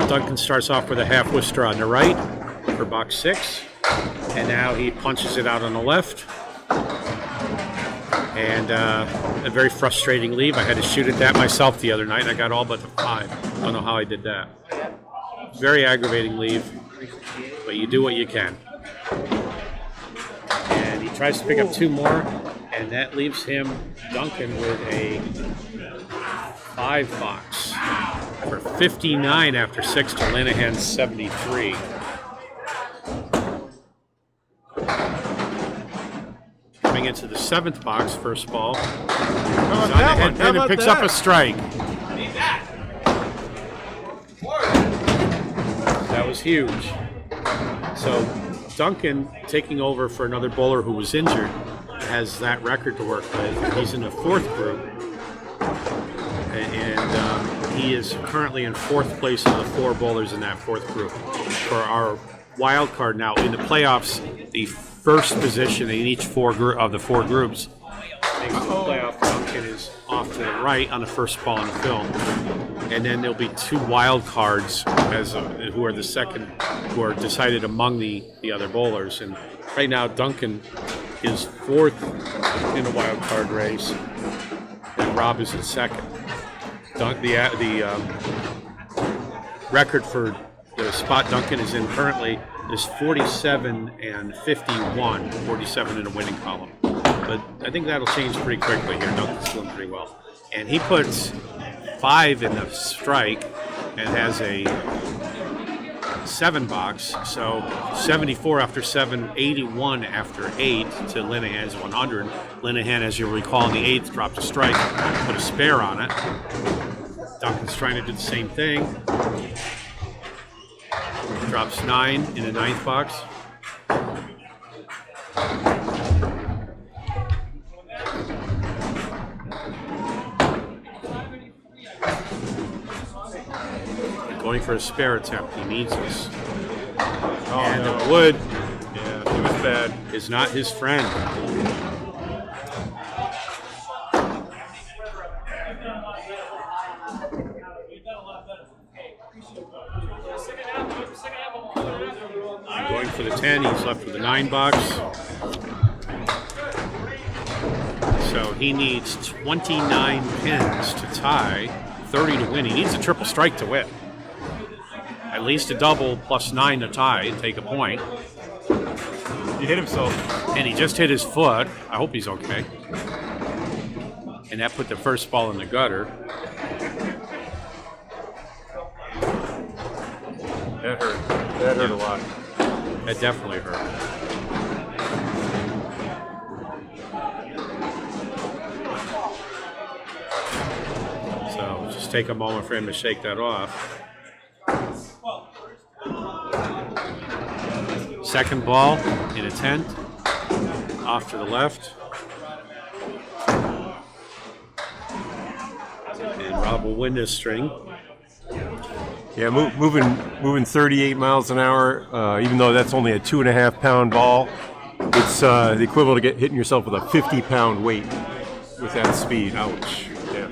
S1: Duncan starts off with a half Worcester on the right for box 6, and now he punches it out on the left. And a very frustrating leave. I had to shoot at that myself the other night, and I got all but the 5. Don't know how I did that. Very aggravating leave, but you do what you can. And he tries to pick up 2 more, and that leaves him, Duncan, with a 5 box for 59 after 6 to Linehan's 73. Coming into the 7th box, first ball. He's on the head pin and picks up a strike. That was huge. So Duncan, taking over for another bowler who was injured, has that record to work with. He's in the 4th group, and he is currently in 4th place of the 4 bowlers in that 4th group. For our wild card now in the playoffs, the first position in each of the 4 groups makes the playoff. Duncan is off to the right on the first ball in the film, and then there'll be 2 wild cards who are the second, who are decided among the other bowlers. And right now, Duncan is 4th in the wild card race, and Rob is in 2nd. The record for the spot Duncan is in currently is 47 and 51, 47 in the winning column. But I think that'll change pretty quickly here. Duncan's doing pretty well. And he puts 5 in the strike and has a 7 box. So 74 after 7, 81 after 8 to Linehan's 100. Linehan, as you'll recall, in the 8th dropped a strike, put a spare on it. Duncan's trying to do the same thing. Drops 9 in the 9th box. Going for a spare attempt. He needs this. And the wood,
S3: Yeah, it was bad.
S1: is not his friend. Going for the 10, he's left with the 9 box. So he needs 29 pins to tie, 30 to win. He needs a triple strike to win. At least a double plus 9 to tie and take a point.
S3: He hit himself.
S1: And he just hit his foot. I hope he's okay. And that put the first ball in the gutter.
S3: That hurt. That hurt a lot.
S1: That definitely hurt. So just take a moment for him to shake that off. Second ball in a 10th, off to the left. And Rob will win this string.
S3: Yeah, moving 38 miles an hour, even though that's only a 2.5 pound ball, it's the equivalent of hitting yourself with a 50-pound weight with that speed. Ouch. Yeah.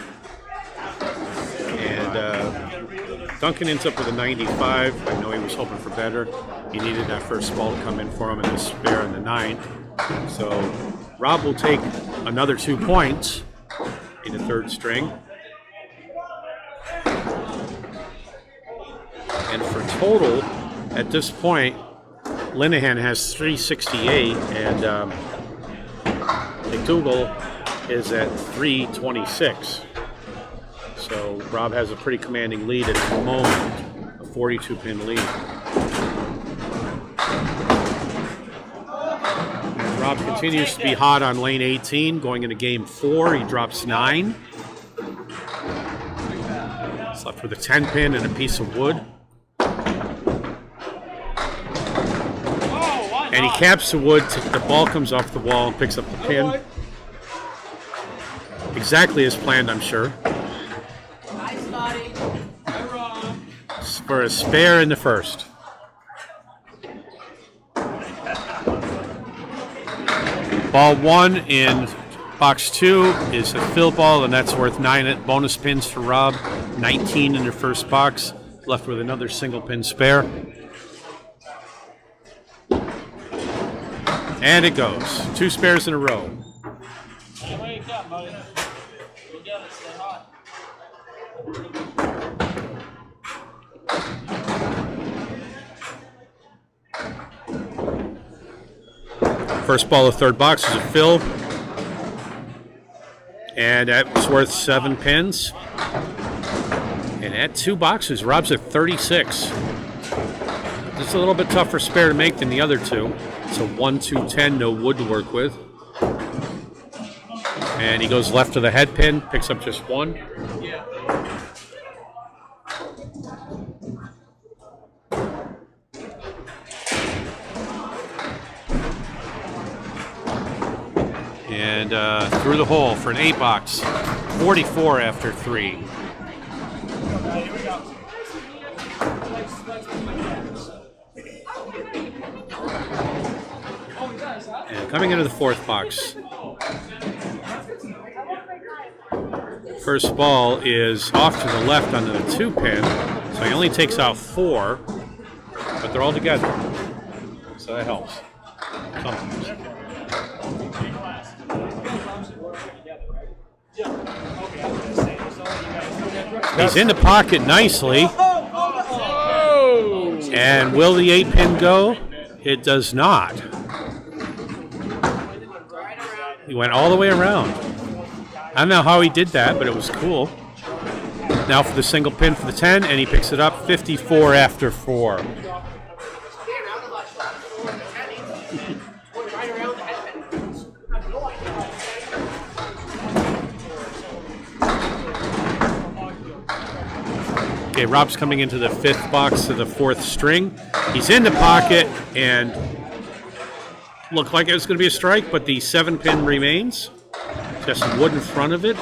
S1: And Duncan ends up with a 95. I know he was hoping for better. He needed that first ball to come in for him and the spare in the 9th. So Rob will take another 2 points in the 3rd string. And for total, at this point, Linehan has 368, and MacDougall is at 326. So Rob has a pretty commanding lead at the moment, a 42-pin lead. And Rob continues to be hot on lane 18, going into game 4. He drops 9. He's left with a 10-pin and a piece of wood. And he caps the wood. The ball comes off the wall and picks up the pin. Exactly as planned, I'm sure. For a spare in the first. Ball 1 in box 2 is a fill ball, and that's worth 9 bonus pins for Rob. 19 in the first box. Left with another single pin spare. And it goes. 2 spares in a row.
S4: Wake up, buddy. You got it, stay hot.
S1: First ball of third box is a fill. And that's worth 7 pins. And at 2 boxes, Rob's at 36. It's a little bit tougher spare to make than the other 2. It's a 1, 2, 10, no wood to work with. And he goes left to the head pin, picks up just 1. And through the hole for an 8 box. 44 after 3. And coming into the 4th box. First ball is off to the left under the 2 pin, so he only takes out 4, but they're all together, so that helps. Sometimes. He's in the pocket nicely. And will the 8 pin go? It does not. He went all the way around. I don't know how he did that, but it was cool. Now for the single pin for the 10, and he picks it up 54 after 4. Okay, Rob's coming into the 5th box of the 4th string. He's in the pocket and looked like it was going to be a strike, but the 7 pin remains. Just some wood in front of it.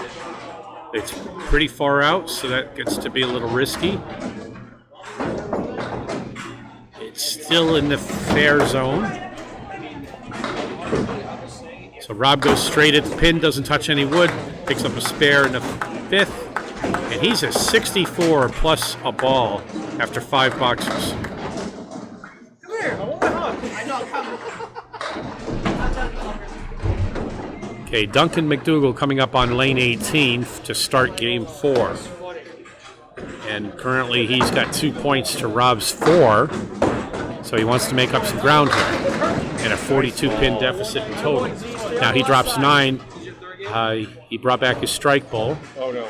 S1: It's pretty far out, so that gets to be a little risky. It's still in the fair zone. So Rob goes straight at the pin, doesn't touch any wood, picks up a spare in the 5th. And he's at 64 plus a ball after 5 boxes.
S5: Come here, I want my hug. I know, come.
S1: Okay, Duncan MacDougall coming up on lane 18 to start game 4. And currently he's got 2 points to Rob's 4. So he wants to make up some ground here. And a 42 pin deficit in total. Now he drops 9. He brought back his strike ball.
S3: Oh, no.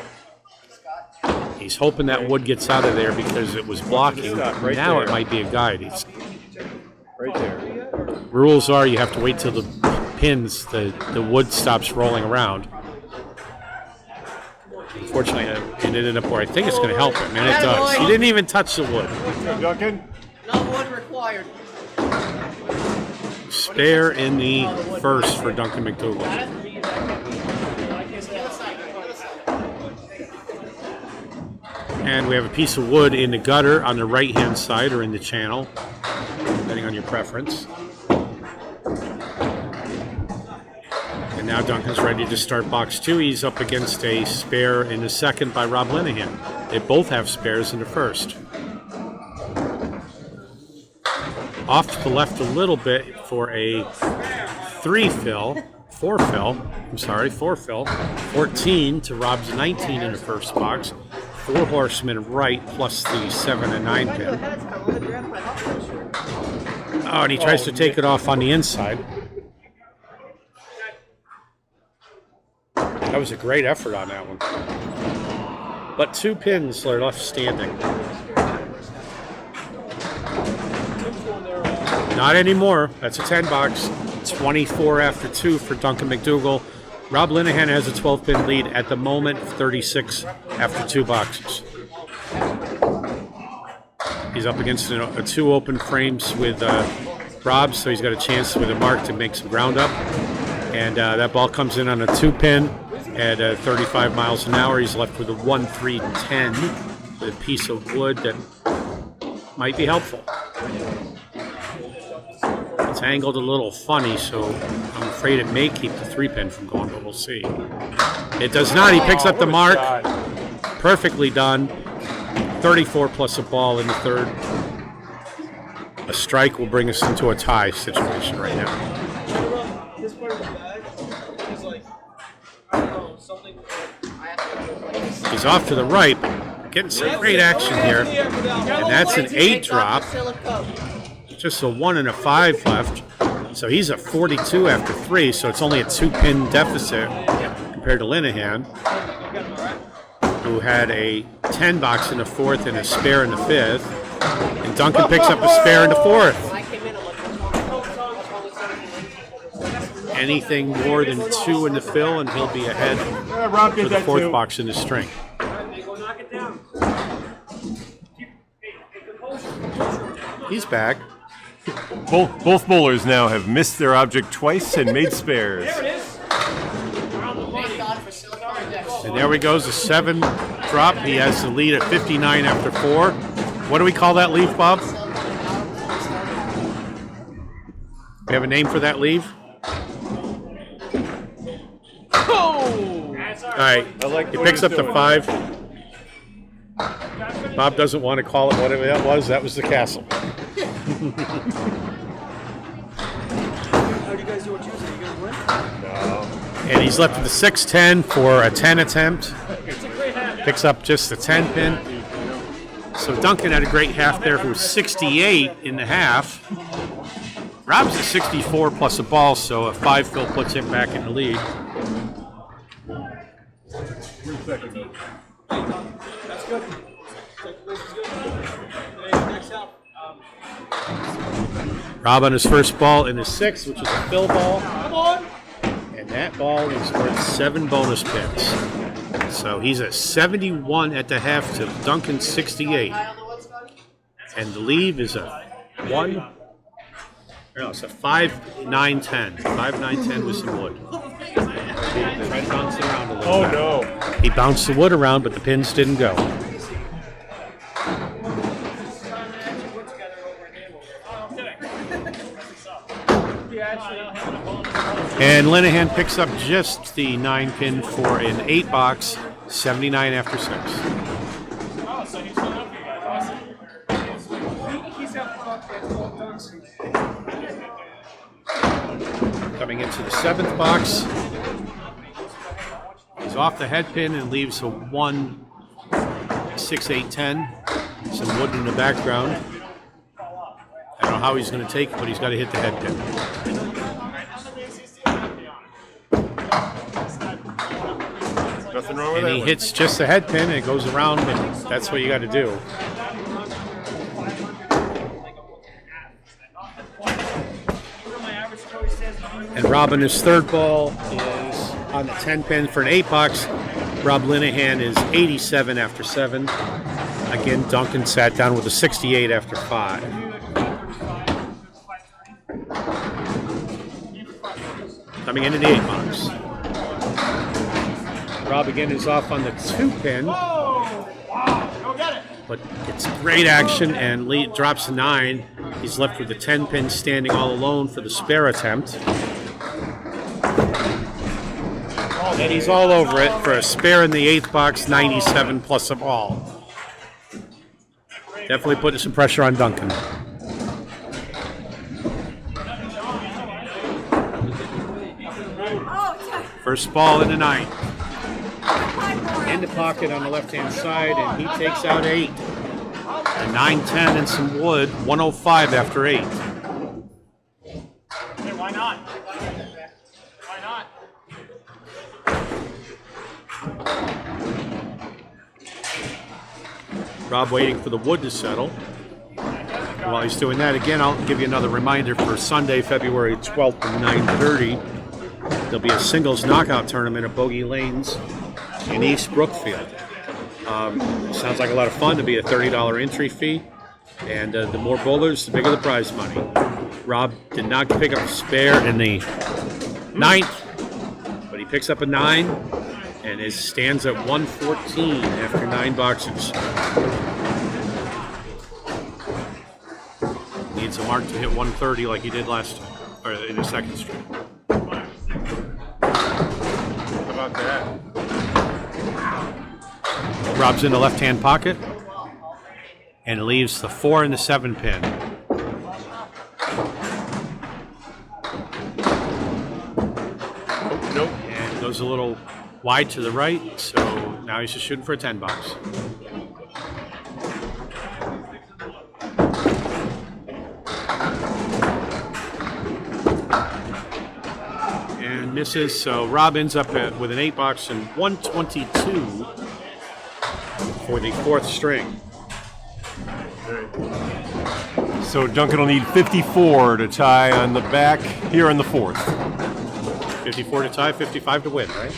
S1: He's hoping that wood gets out of there because it was blocking.
S3: Right
S1: now
S3: there.
S1: it might be a guide. It's,
S3: Right there.
S1: rules are you have to wait till the pins, the wood stops rolling around. Unfortunately, it ended up where I think it's going to help him, and it does. He didn't even touch the wood.
S3: Duncan?
S5: No wood required.
S1: Spare in the first for Duncan MacDougall. And we have a piece of wood in the gutter on the right-hand side or in the channel, depending on your preference. And now Duncan's ready to start box 2. He's up against a spare in the second by Rob Linehan. They both have spares in the first. Off to the left a little bit for a 4 fill. 14 to Rob's 19 in the first box. 4 horsemen right plus the 7 and 9 pin. Oh, and he tries to take it off on the inside. That was a great effort on that one. But 2 pins are left standing. Not anymore. That's a 10 box. 24 after 2 for Duncan MacDougall. Rob Linehan has a 12-pin lead at the moment, 36 after 2 boxes. He's up against 2 open frames with Rob, so he's got a chance with a mark to make some ground up. And that ball comes in on a 2-pin at 35 miles an hour. He's left with a 1-3-10 with a piece of wood that might be helpful. It's angled a little funny, so I'm afraid it may keep the 3-pin from going, but we'll see. It does not. He picks up the mark. Perfectly done. 34 plus a ball in the third. A strike will bring us into a tie situation right now.
S5: This part of the bag is like, I don't know, something.
S1: He's off to the right, but getting some great action here. And that's an 8 drop. Just a 1 and a 5 left. So he's at 42 after 3, so it's only a 2-pin deficit compared to Linehan, who had a 10 box in the 4th and a spare in the 5th. And Duncan picks up a spare in the 4th. Anything more than 2 in the fill, and he'll be ahead for the 4th box in the string. He's back.
S3: Both bowlers now have missed their object twice and made spares.
S1: And there he goes, a 7 drop. He has the lead at 59 after 4. What do we call that leave, Bob? We have a name for that leave? All right, he picks up the 5. Bob doesn't want to call it whatever that was. That was the castle. And he's left with the 6-10 for a 10 attempt. Picks up just the 10 pin. So Duncan had a great half there for 68 in the half. Rob's at 64 plus a ball, so a 5 fill puts him back in the lead. Rob on his first ball in the 6th, which is a fill ball. And that ball is worth 7 bonus pins. So he's at 71 at the half to Duncan's 68. And the lead is a 1. No, it's a 5-9-10. 5-9-10 with some wood. Right, bouncing around a little.
S3: Oh no!
S1: He bounced the wood around, but the pins didn't go. And Linehan picks up just the 9 pin for an 8 box, 79 after 6.
S4: Oh, so he's filling up for you guys. Awesome.
S1: Coming into the 7th box. He's off the head pin and leaves a 1, 6, 8, 10. Some wood in the background. I don't know how he's going to take it, but he's got to hit the head pin.
S3: Nothing wrong with
S1: And
S3: that
S1: he
S3: one.
S1: hits just the head pin, and it goes around, and that's what you got to do. And Rob in his 3rd ball is on the 10 pin for an 8 box. Rob Linehan is 87 after 7. Again, Duncan sat down with a 68 after 5. Coming into the 8 box. Rob again is off on the 2 pin. But it's great action, and lead drops a 9. He's left with the 10 pin standing all alone for the spare attempt. And he's all over it for a spare in the 8th box, 97 plus a ball. Definitely putting some pressure on Duncan. First ball in the 9th. In the pocket on the left-hand side, and he takes out 8. A 9-10 and some wood, 105 after 8.
S4: Hey, why not? Why not?
S1: Rob waiting for the wood to settle. And while he's doing that, again, I'll give you another reminder for Sunday, February 12th at 9:30. There'll be a singles knockout tournament at Bogey Lanes in East Brookfield. Sounds like a lot of fun. To be a $30 entry fee. And the more bowlers, the bigger the prize money. Rob did not pick up a spare in the ninth, but he picks up a 9 and stands at 114 after 9 boxes. Needs a mark to hit 130 like he did last time, or in the second string.
S3: How about that?
S1: Rob's in the left-hand pocket and leaves the 4 and the 7 pin.
S3: Oh, nope.
S1: And goes a little wide to the right, so now he's just shooting for a 10 box. And misses, so Rob ends up with an 8 box and 122 for the 4th string.
S3: So Duncan will need 54 to tie on the back here in the 4th.
S1: 54 to tie, 55 to win, right?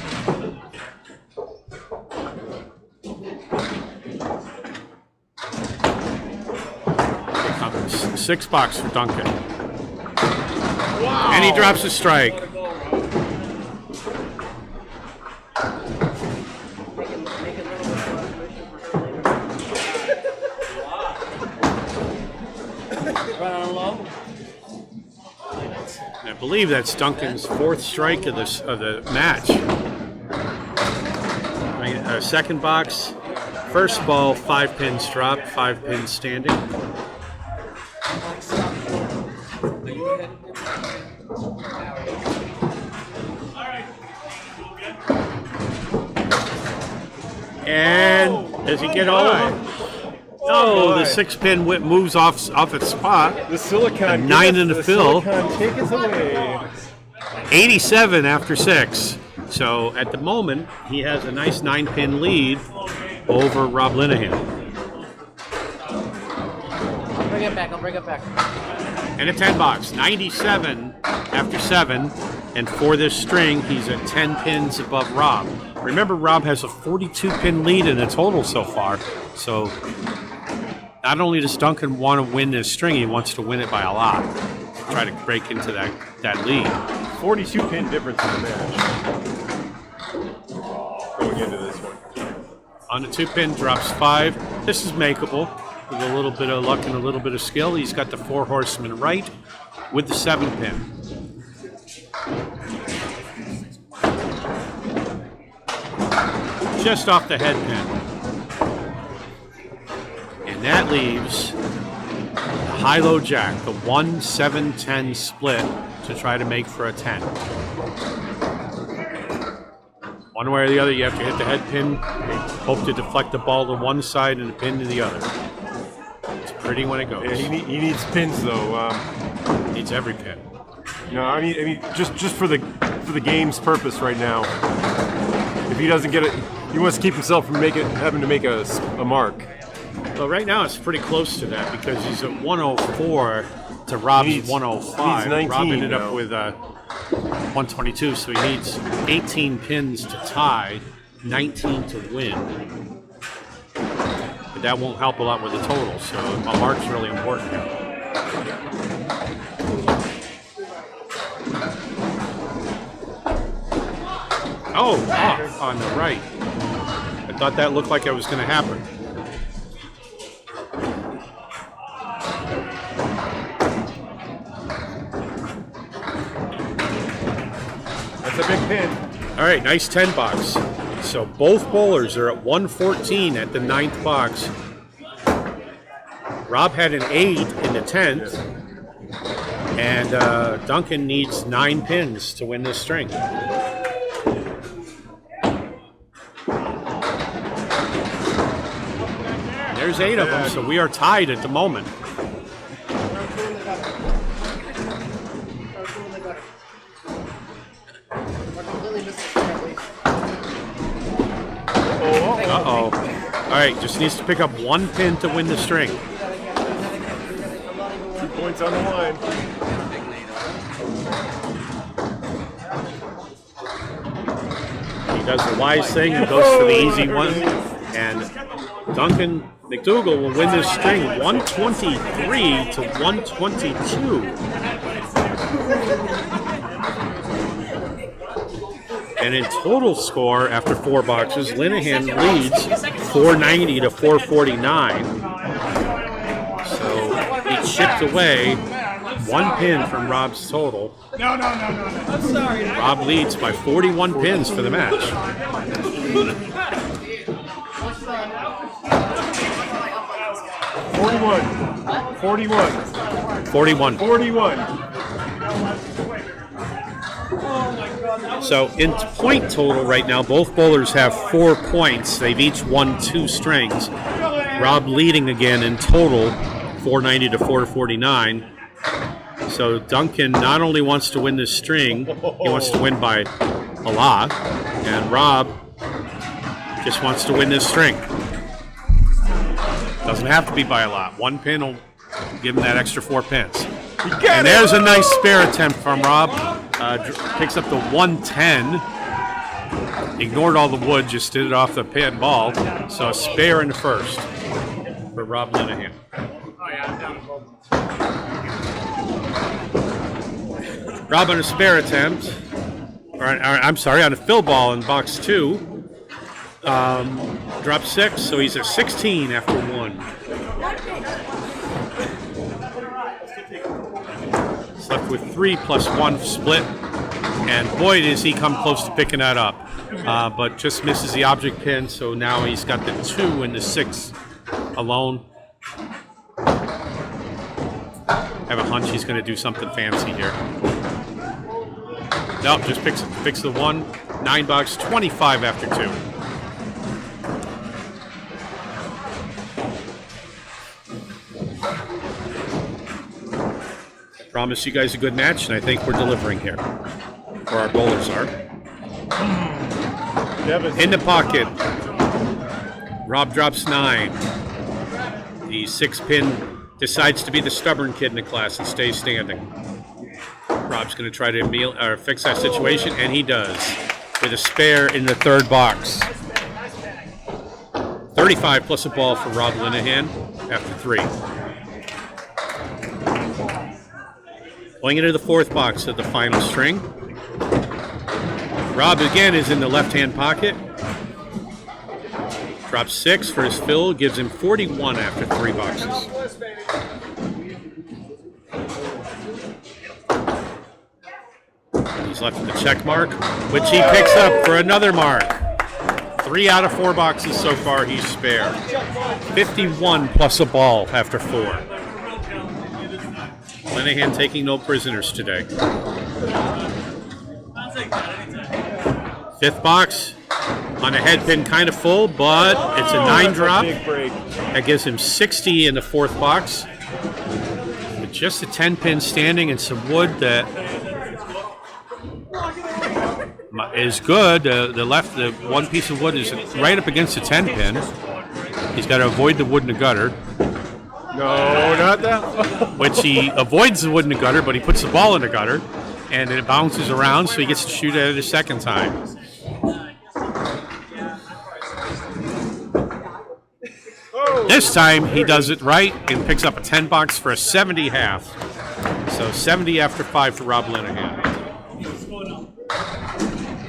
S1: Here comes 6 box for Duncan.
S3: Wow.
S1: And he drops a strike. I believe that's Duncan's 4th strike of the match. Second box, first ball, 5 pins dropped, 5 pins standing. And does he get all of them? Oh, the 6 pin moves off its spot.
S3: The silicon.
S1: A 9 in the fill.
S3: Silicon, take us away.
S1: 87 after 6. So at the moment, he has a nice 9-pin lead over Rob Linehan.
S5: I'll bring it back. I'll bring it back.
S1: And a 10 box, 97 after 7. And for this string, he's at 10 pins above Rob. Remember, Rob has a 42-pin lead in the total so far. So not only does Duncan want to win this string, he wants to win it by a lot. Try to break into that lead.
S3: 42-pin difference in the match. Going into this one.
S1: On the 2-pin, drops 5. This is makeable with a little bit of luck and a little bit of skill. He's got the 4 horsemen right with the 7-pin. Just off the head pin. And that leaves the high-low jack, the 1-7-10 split to try to make for a 10. One way or the other, you have to hit the head pin, hope to deflect the ball to one side and the pin to the other. It's pretty when it goes.
S3: Yeah, he needs pins though.
S1: Needs every pin.
S3: No, I mean, just for the game's purpose right now. If he doesn't get it, he wants to keep himself from having to make a mark.
S1: Well, right now it's pretty close to that because he's at 104 to Rob's 105.
S3: He needs 19
S1: Rob ended
S3: now.
S1: up with 122, so he needs 18 pins to tie, 19 to win. But that won't help a lot with the total, so a mark's really important here. Oh, off on the right. I thought that looked like it was going to happen.
S3: That's a big pin.
S1: All right, nice 10 box. So both bowlers are at 114 at the 9th box. Rob had an 8 in the 10th. And Duncan needs 9 pins to win this string. There's 8 of them, so we are tied at the moment. Uh-oh. All right, just needs to pick up 1 pin to win the string.
S3: 2 points on the line.
S1: He does the wise thing and goes for the easy one. And Duncan MacDougall will win this string 123 to 122. And in total score after 4 boxes, Linehan leads 490 to 449. So he chipped away 1 pin from Rob's total.
S4: No. I'm sorry.
S1: Rob leads by 41 pins for the match. 41. So in point total right now, both bowlers have 4 points. They've each won 2 strings. Rob leading again in total, 490 to 449. So Duncan not only wants to win this string, he wants to win by a lot. And Rob just wants to win this string. Doesn't have to be by a lot. 1 pin will give him that extra 4 pins. And there's a nice spare attempt from Rob. Picks up the 110. Ignored all the wood, just did it off the pin ball. So a spare in the first for Rob Linehan. Rob on a spare attempt, on a fill ball in box 2. Drop 6, so he's at 16 after 1. He's left with 3 plus 1 split, and boy does he come close to picking that up. But just misses the object pin, so now he's got the 2 and the 6 alone. I have a hunch he's going to do something fancy here. Nope, just picks the 1. 9 box, 25 after 2. Promise you guys a good match, and I think we're delivering here. Or our bowlers are. In the pocket. Rob drops 9. The 6-pin decides to be the stubborn kid in the class and stays standing. Rob's going to try to fix that situation, and he does. With a spare in the 3rd box. 35 plus a ball for Rob Linehan after 3. Going into the 4th box of the final string. Rob again is in the left-hand pocket. Drops 6 for his fill, gives him 41 after 3 boxes. He's left with the check mark, which he picks up for another mark. 3 out of 4 boxes so far, he's spare. 51 plus a ball after 4. Linehan taking no prisoners today. 5th box on a head pin, kind of full, but it's a 9 drop. That gives him 60 in the 4th box. With just a 10 pin standing and some wood that is good. The 1 piece of wood is right up against the 10 pin. He's got to avoid the wood in the gutter.
S3: No, not that one.
S1: Which he avoids the wood in the gutter, but he puts the ball in the gutter, and it bounces around, so he gets to shoot at it a 2nd time. This time he does it right and picks up a 10 box for a 70 half. So 70 after 5 for Rob Linehan.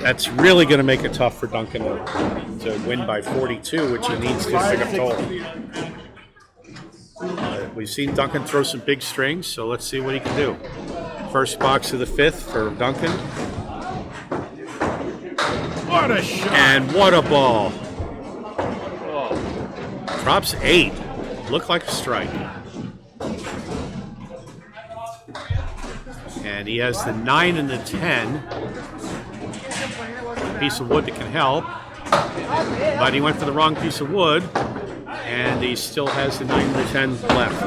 S1: That's really going to make it tough for Duncan to win by 42, which he needs to pick up total. We've seen Duncan throw some big strings, so let's see what he can do. 1st box of the 5th for Duncan.
S3: What a shot!
S1: And what a ball. Drops 8. Looked like a strike. And he has the 9 and the 10. A piece of wood that can help. But he went for the wrong piece of wood. And he still has the 9 and the 10 left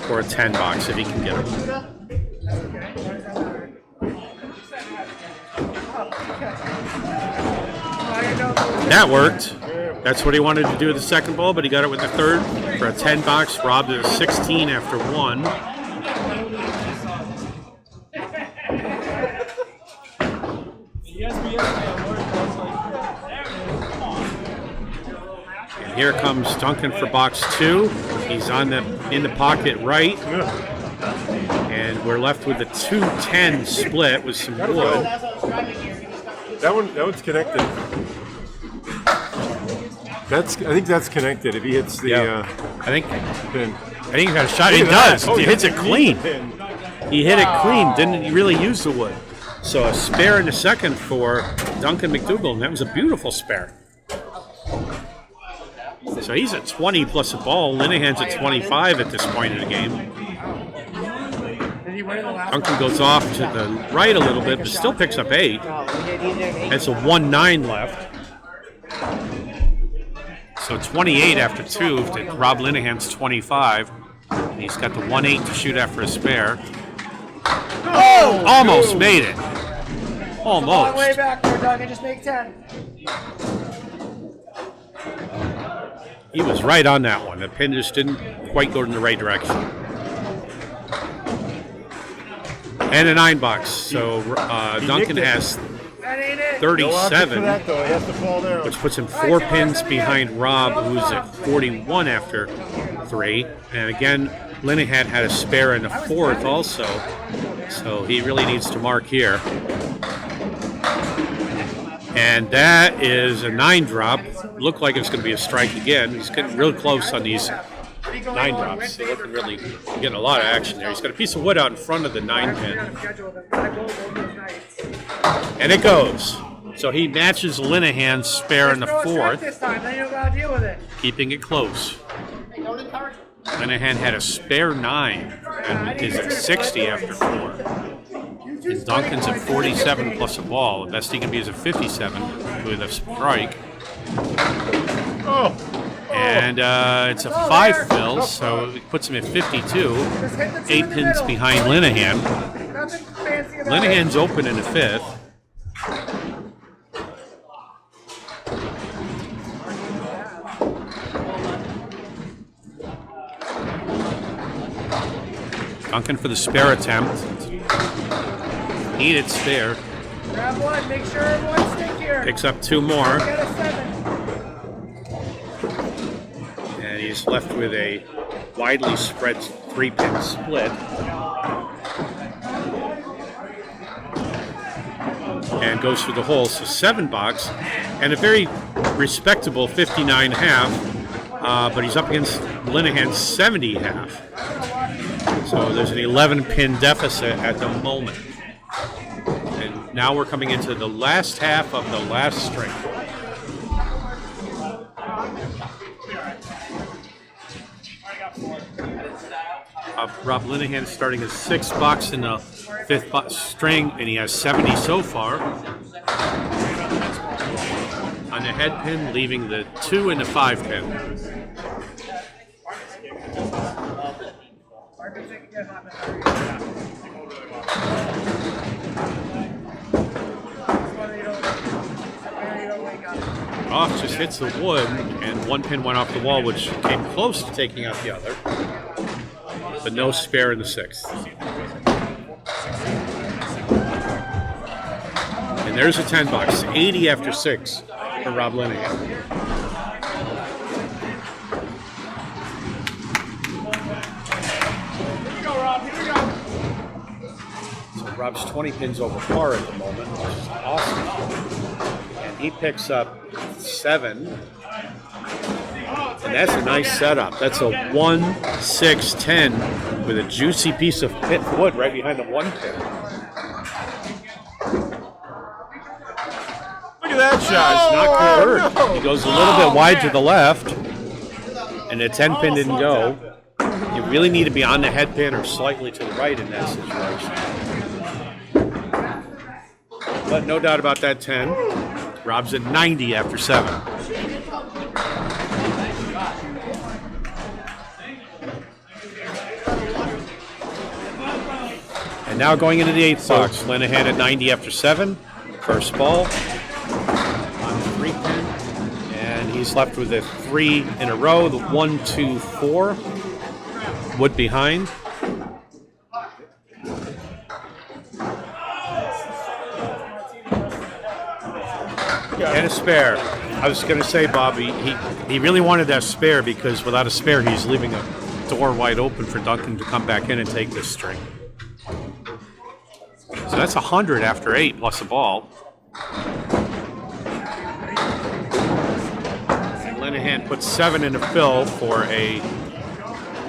S1: for a 10 box if he can get it. That worked. That's what he wanted to do with the 2nd ball, but he got it with the 3rd for a 10 box. Rob is 16 after 1. here comes Duncan for box 2. He's in the pocket right. And we're left with a 2-10 split with some wood.
S3: That one's connected. I think that's connected. If he hits the
S1: I think
S3: pin.
S1: he got a shot. He
S3: Look at
S1: does.
S3: that. Oh,
S1: He hits it clean.
S3: Pin.
S1: He hit it clean. Didn't really use the wood. So a spare in the second for Duncan MacDougall, and that was a beautiful spare. So he's at 20 plus a ball. Linehan's at 25 at this point in the game.
S5: Did he win in the last
S1: Duncan goes off to the right a little bit, but still picks up 8. It's a 1-9 left. So 28 after 2 to Rob Linehan's 25. And he's got the 1-8 to shoot after a spare. Oh! Almost made it.
S5: Long way
S1: Almost.
S5: back there, Duncan. Just make 10.
S1: He was right on that one. The pin just didn't quite go in the right direction. And a 9 box. So Duncan has
S5: That ain't it.
S1: 37,
S3: that though. He has to fall down.
S1: which puts him 4 pins behind Rob, who's at 41 after 3. And again, Linehan had a spare in the 4th also. So he really needs to mark here. And that is a 9 drop. Looked like it's going to be a strike again. He's getting real close on these 9 drops. They're looking really getting a lot of action there. He's got a piece of wood out in front of the 9 pin. And it goes. So he matches Linehan's spare in the 4th,
S5: This time, then you don't gotta deal with it.
S1: keeping it close. Linehan had a spare 9 and is at 60 after 4. And Duncan's at 47 plus a ball. The best he can be is at 57 with a strike.
S3: Oh.
S1: And it's a 5 fill, so it puts him at 52.
S5: Just hit the 2
S1: 8
S5: in the
S1: pins
S5: middle.
S1: behind Linehan.
S5: Nothing fancy about
S1: Linehan's open in the 5th. Duncan for the spare attempt. Needed spare.
S5: it. Grab one. Make sure everyone's stick here.
S1: Picks up 2 more.
S5: Get a 7.
S1: And he's left with a widely spread 3-pin split. And goes through the hole, so 7 box. And a very respectable 59.5. But he's up against Linehan's 70.5. So there's an 11-pin deficit at the moment. And now we're coming into the last half of the last string. Rob Linehan is starting his 6th box in the 5th string, and he has 70 so far. On the head pin, leaving the 2 and the 5 pin. Off just hits the wood, and 1 pin went off the wall, which came close to taking out the other. But no spare in the 6th. And there's a 10 box, 80 after 6 for Rob Linehan. So Rob's 20 pins over par at the moment, which is awesome. And he picks up 7. And that's a nice setup. That's a 1-6-10 with a juicy piece of pit wood right behind the 1 pin.
S3: Look at that shot.
S1: It's not convert. He goes a little bit wide to the left, and the 10 pin didn't go. You really need to be on the head pin or slightly to the right in that situation. But no doubt about that 10. Rob's at 90 after 7. And now going into the 8th box, Linehan at 90 after 7. First ball on the 3 pin. And he's left with a 3 in a row, the 1, 2, 4. Wood behind. And a spare. I was going to say, Bobby, he really wanted that spare because without a spare, he's leaving a door wide open for Duncan to come back in and take this string. So that's 100 after 8 plus the ball. And Linehan puts 7 in the fill for a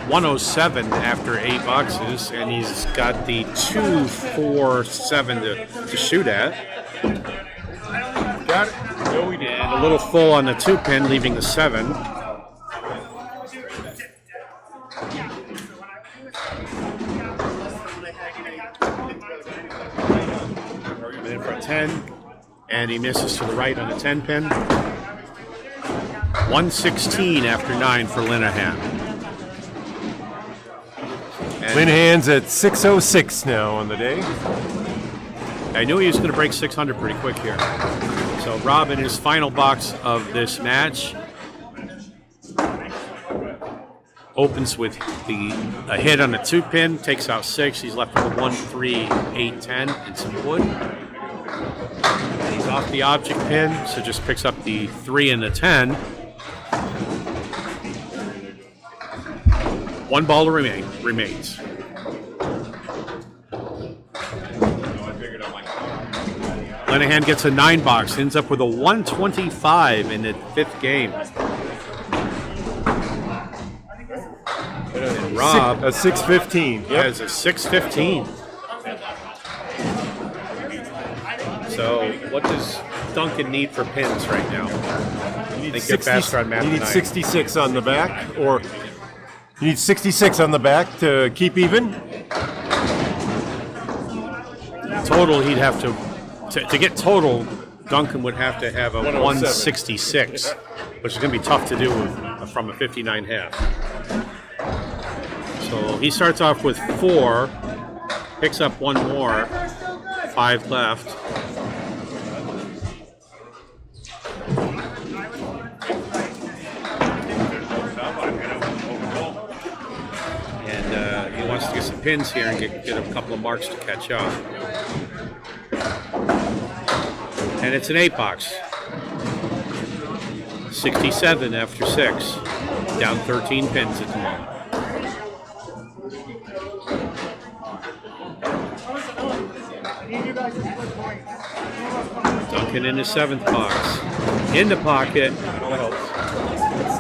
S1: 107 after 8 boxes, and he's got the 247 to shoot at.
S2: Got it. No, we did.
S1: And a little full on the 2-pin, leaving the 7. And then for a 10, and he misses to the right on the 10-pin. 116 after 9 for Linehan.
S3: Linehan's at 606 now on the day.
S1: I knew he was going to break 600 pretty quick here. So Rob, in his final box of this match, opens with a hit on the 2-pin, takes out 6. He's left with a 1, 3, 8, 10, and some wood. And he's off the object pin, so just picks up the 3 and the 10. 1 ball remains. Linehan gets a 9 box, ends up with a 125 in the 5th game. And Rob
S3: A 615.
S1: has a 615. So what does Duncan need for pins right now?
S3: You
S1: Think you're faster on math
S3: You
S1: than
S3: need
S1: I am.
S3: 66 on the back, or you need 66 on the back to keep even.
S1: Total, he'd have to get total, Duncan would have to have a 166, which is going to be tough to do from a 59 half. So he starts off with 4, picks up 1 more, 5 left. And he wants to get some pins here and get a couple of marks to catch up. And it's an 8 box. 67 after 6. Down 13 pins at the moment. Duncan in the 7th box. In the pocket.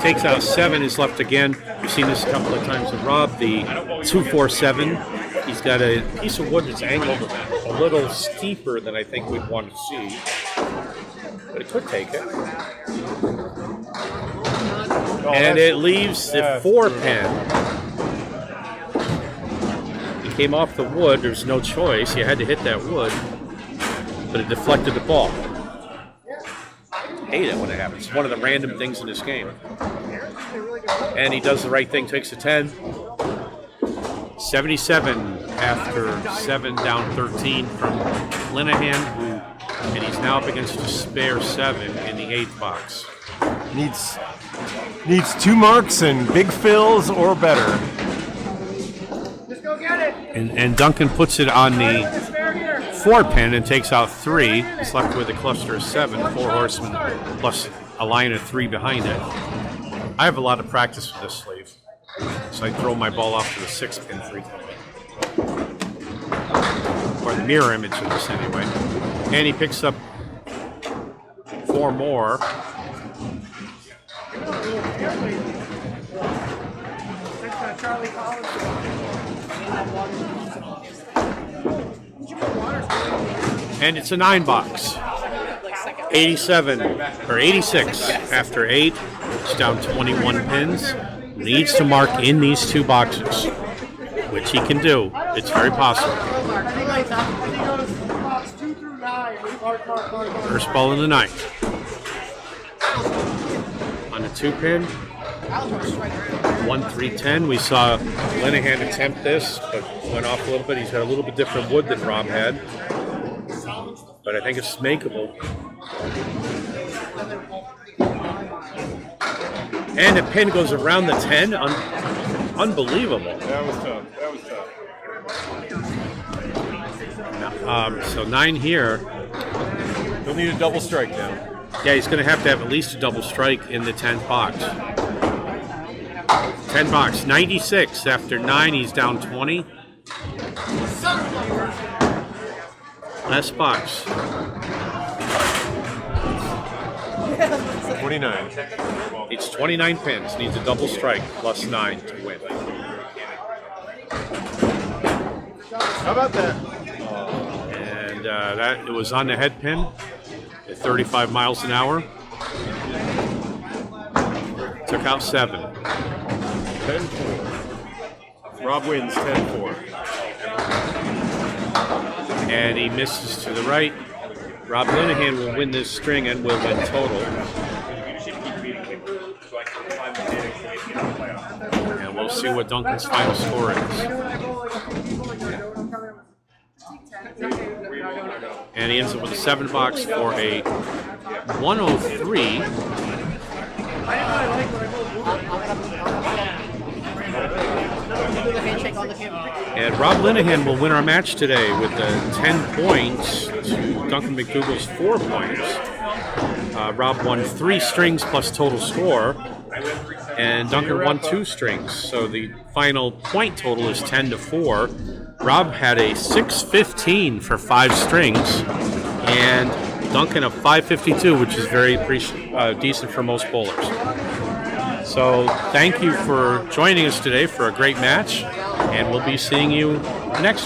S1: Takes out 7, is left again. We've seen this a couple of times with Rob. The 247. He's got a piece of wood that's angled a little steeper than I think we'd want to see. But it could take it. And it leaves the 4-pin. He came off the wood. There's no choice. You had to hit that wood. But it deflected the ball. Hate it when it happens. It's one of the random things in this game. And he does the right thing, takes a 10. 77 after 7, down 13 from Linehan, and he's now up against a spare 7 in the 8th box.
S3: Needs 2 marks and big fills or better.
S5: Just go get it.
S1: And Duncan puts it on the 4-pin and takes out 3. He's left with a cluster of 7, 4 horsemen, plus a line of 3 behind it. I have a lot of practice with this sleeve, so I throw my ball off to the 6-pin frequently. Or the mirror image of this anyway. And he picks up 4 more. And it's a 9 box. 87 or 86 after 8. It's down 21 pins. Needs to mark in these 2 boxes, which he can do. It's very possible. First ball in the 9th. On the 2-pin. 1-3-10. We saw Linehan attempt this, but went off a little bit. He's got a little bit different wood than Rob had. But I think it's makeable. And the pin goes around the 10. Unbelievable.
S2: That was tough.
S1: So 9 here.
S3: He'll need a double strike now.
S1: Yeah, he's going to have at least a double strike in the 10th box. 10 box, 96. After 9, he's down 20. Last box.
S3: 29.
S1: It's 29 pins. Needs a double strike plus 9 to win.
S3: How about that?
S1: And that it was on the head pin at 35 miles an hour. Took out 7.
S3: 10-4. Rob wins 10-4.
S1: And he misses to the right. Rob Linehan will win this string and will win total. And we'll see what Duncan's final score is. And he ends up with a 7 box for a 103. And Rob Linehan will win our match today with 10 points to Duncan MacDougall's 4 points. Rob won 3 strings plus total score, and Duncan won 2 strings. So the final point total is 10-4. Rob had a 615 for 5 strings, and Duncan a 552, which is very decent for most bowlers. So thank you for joining us today for a great match, and we'll be seeing you next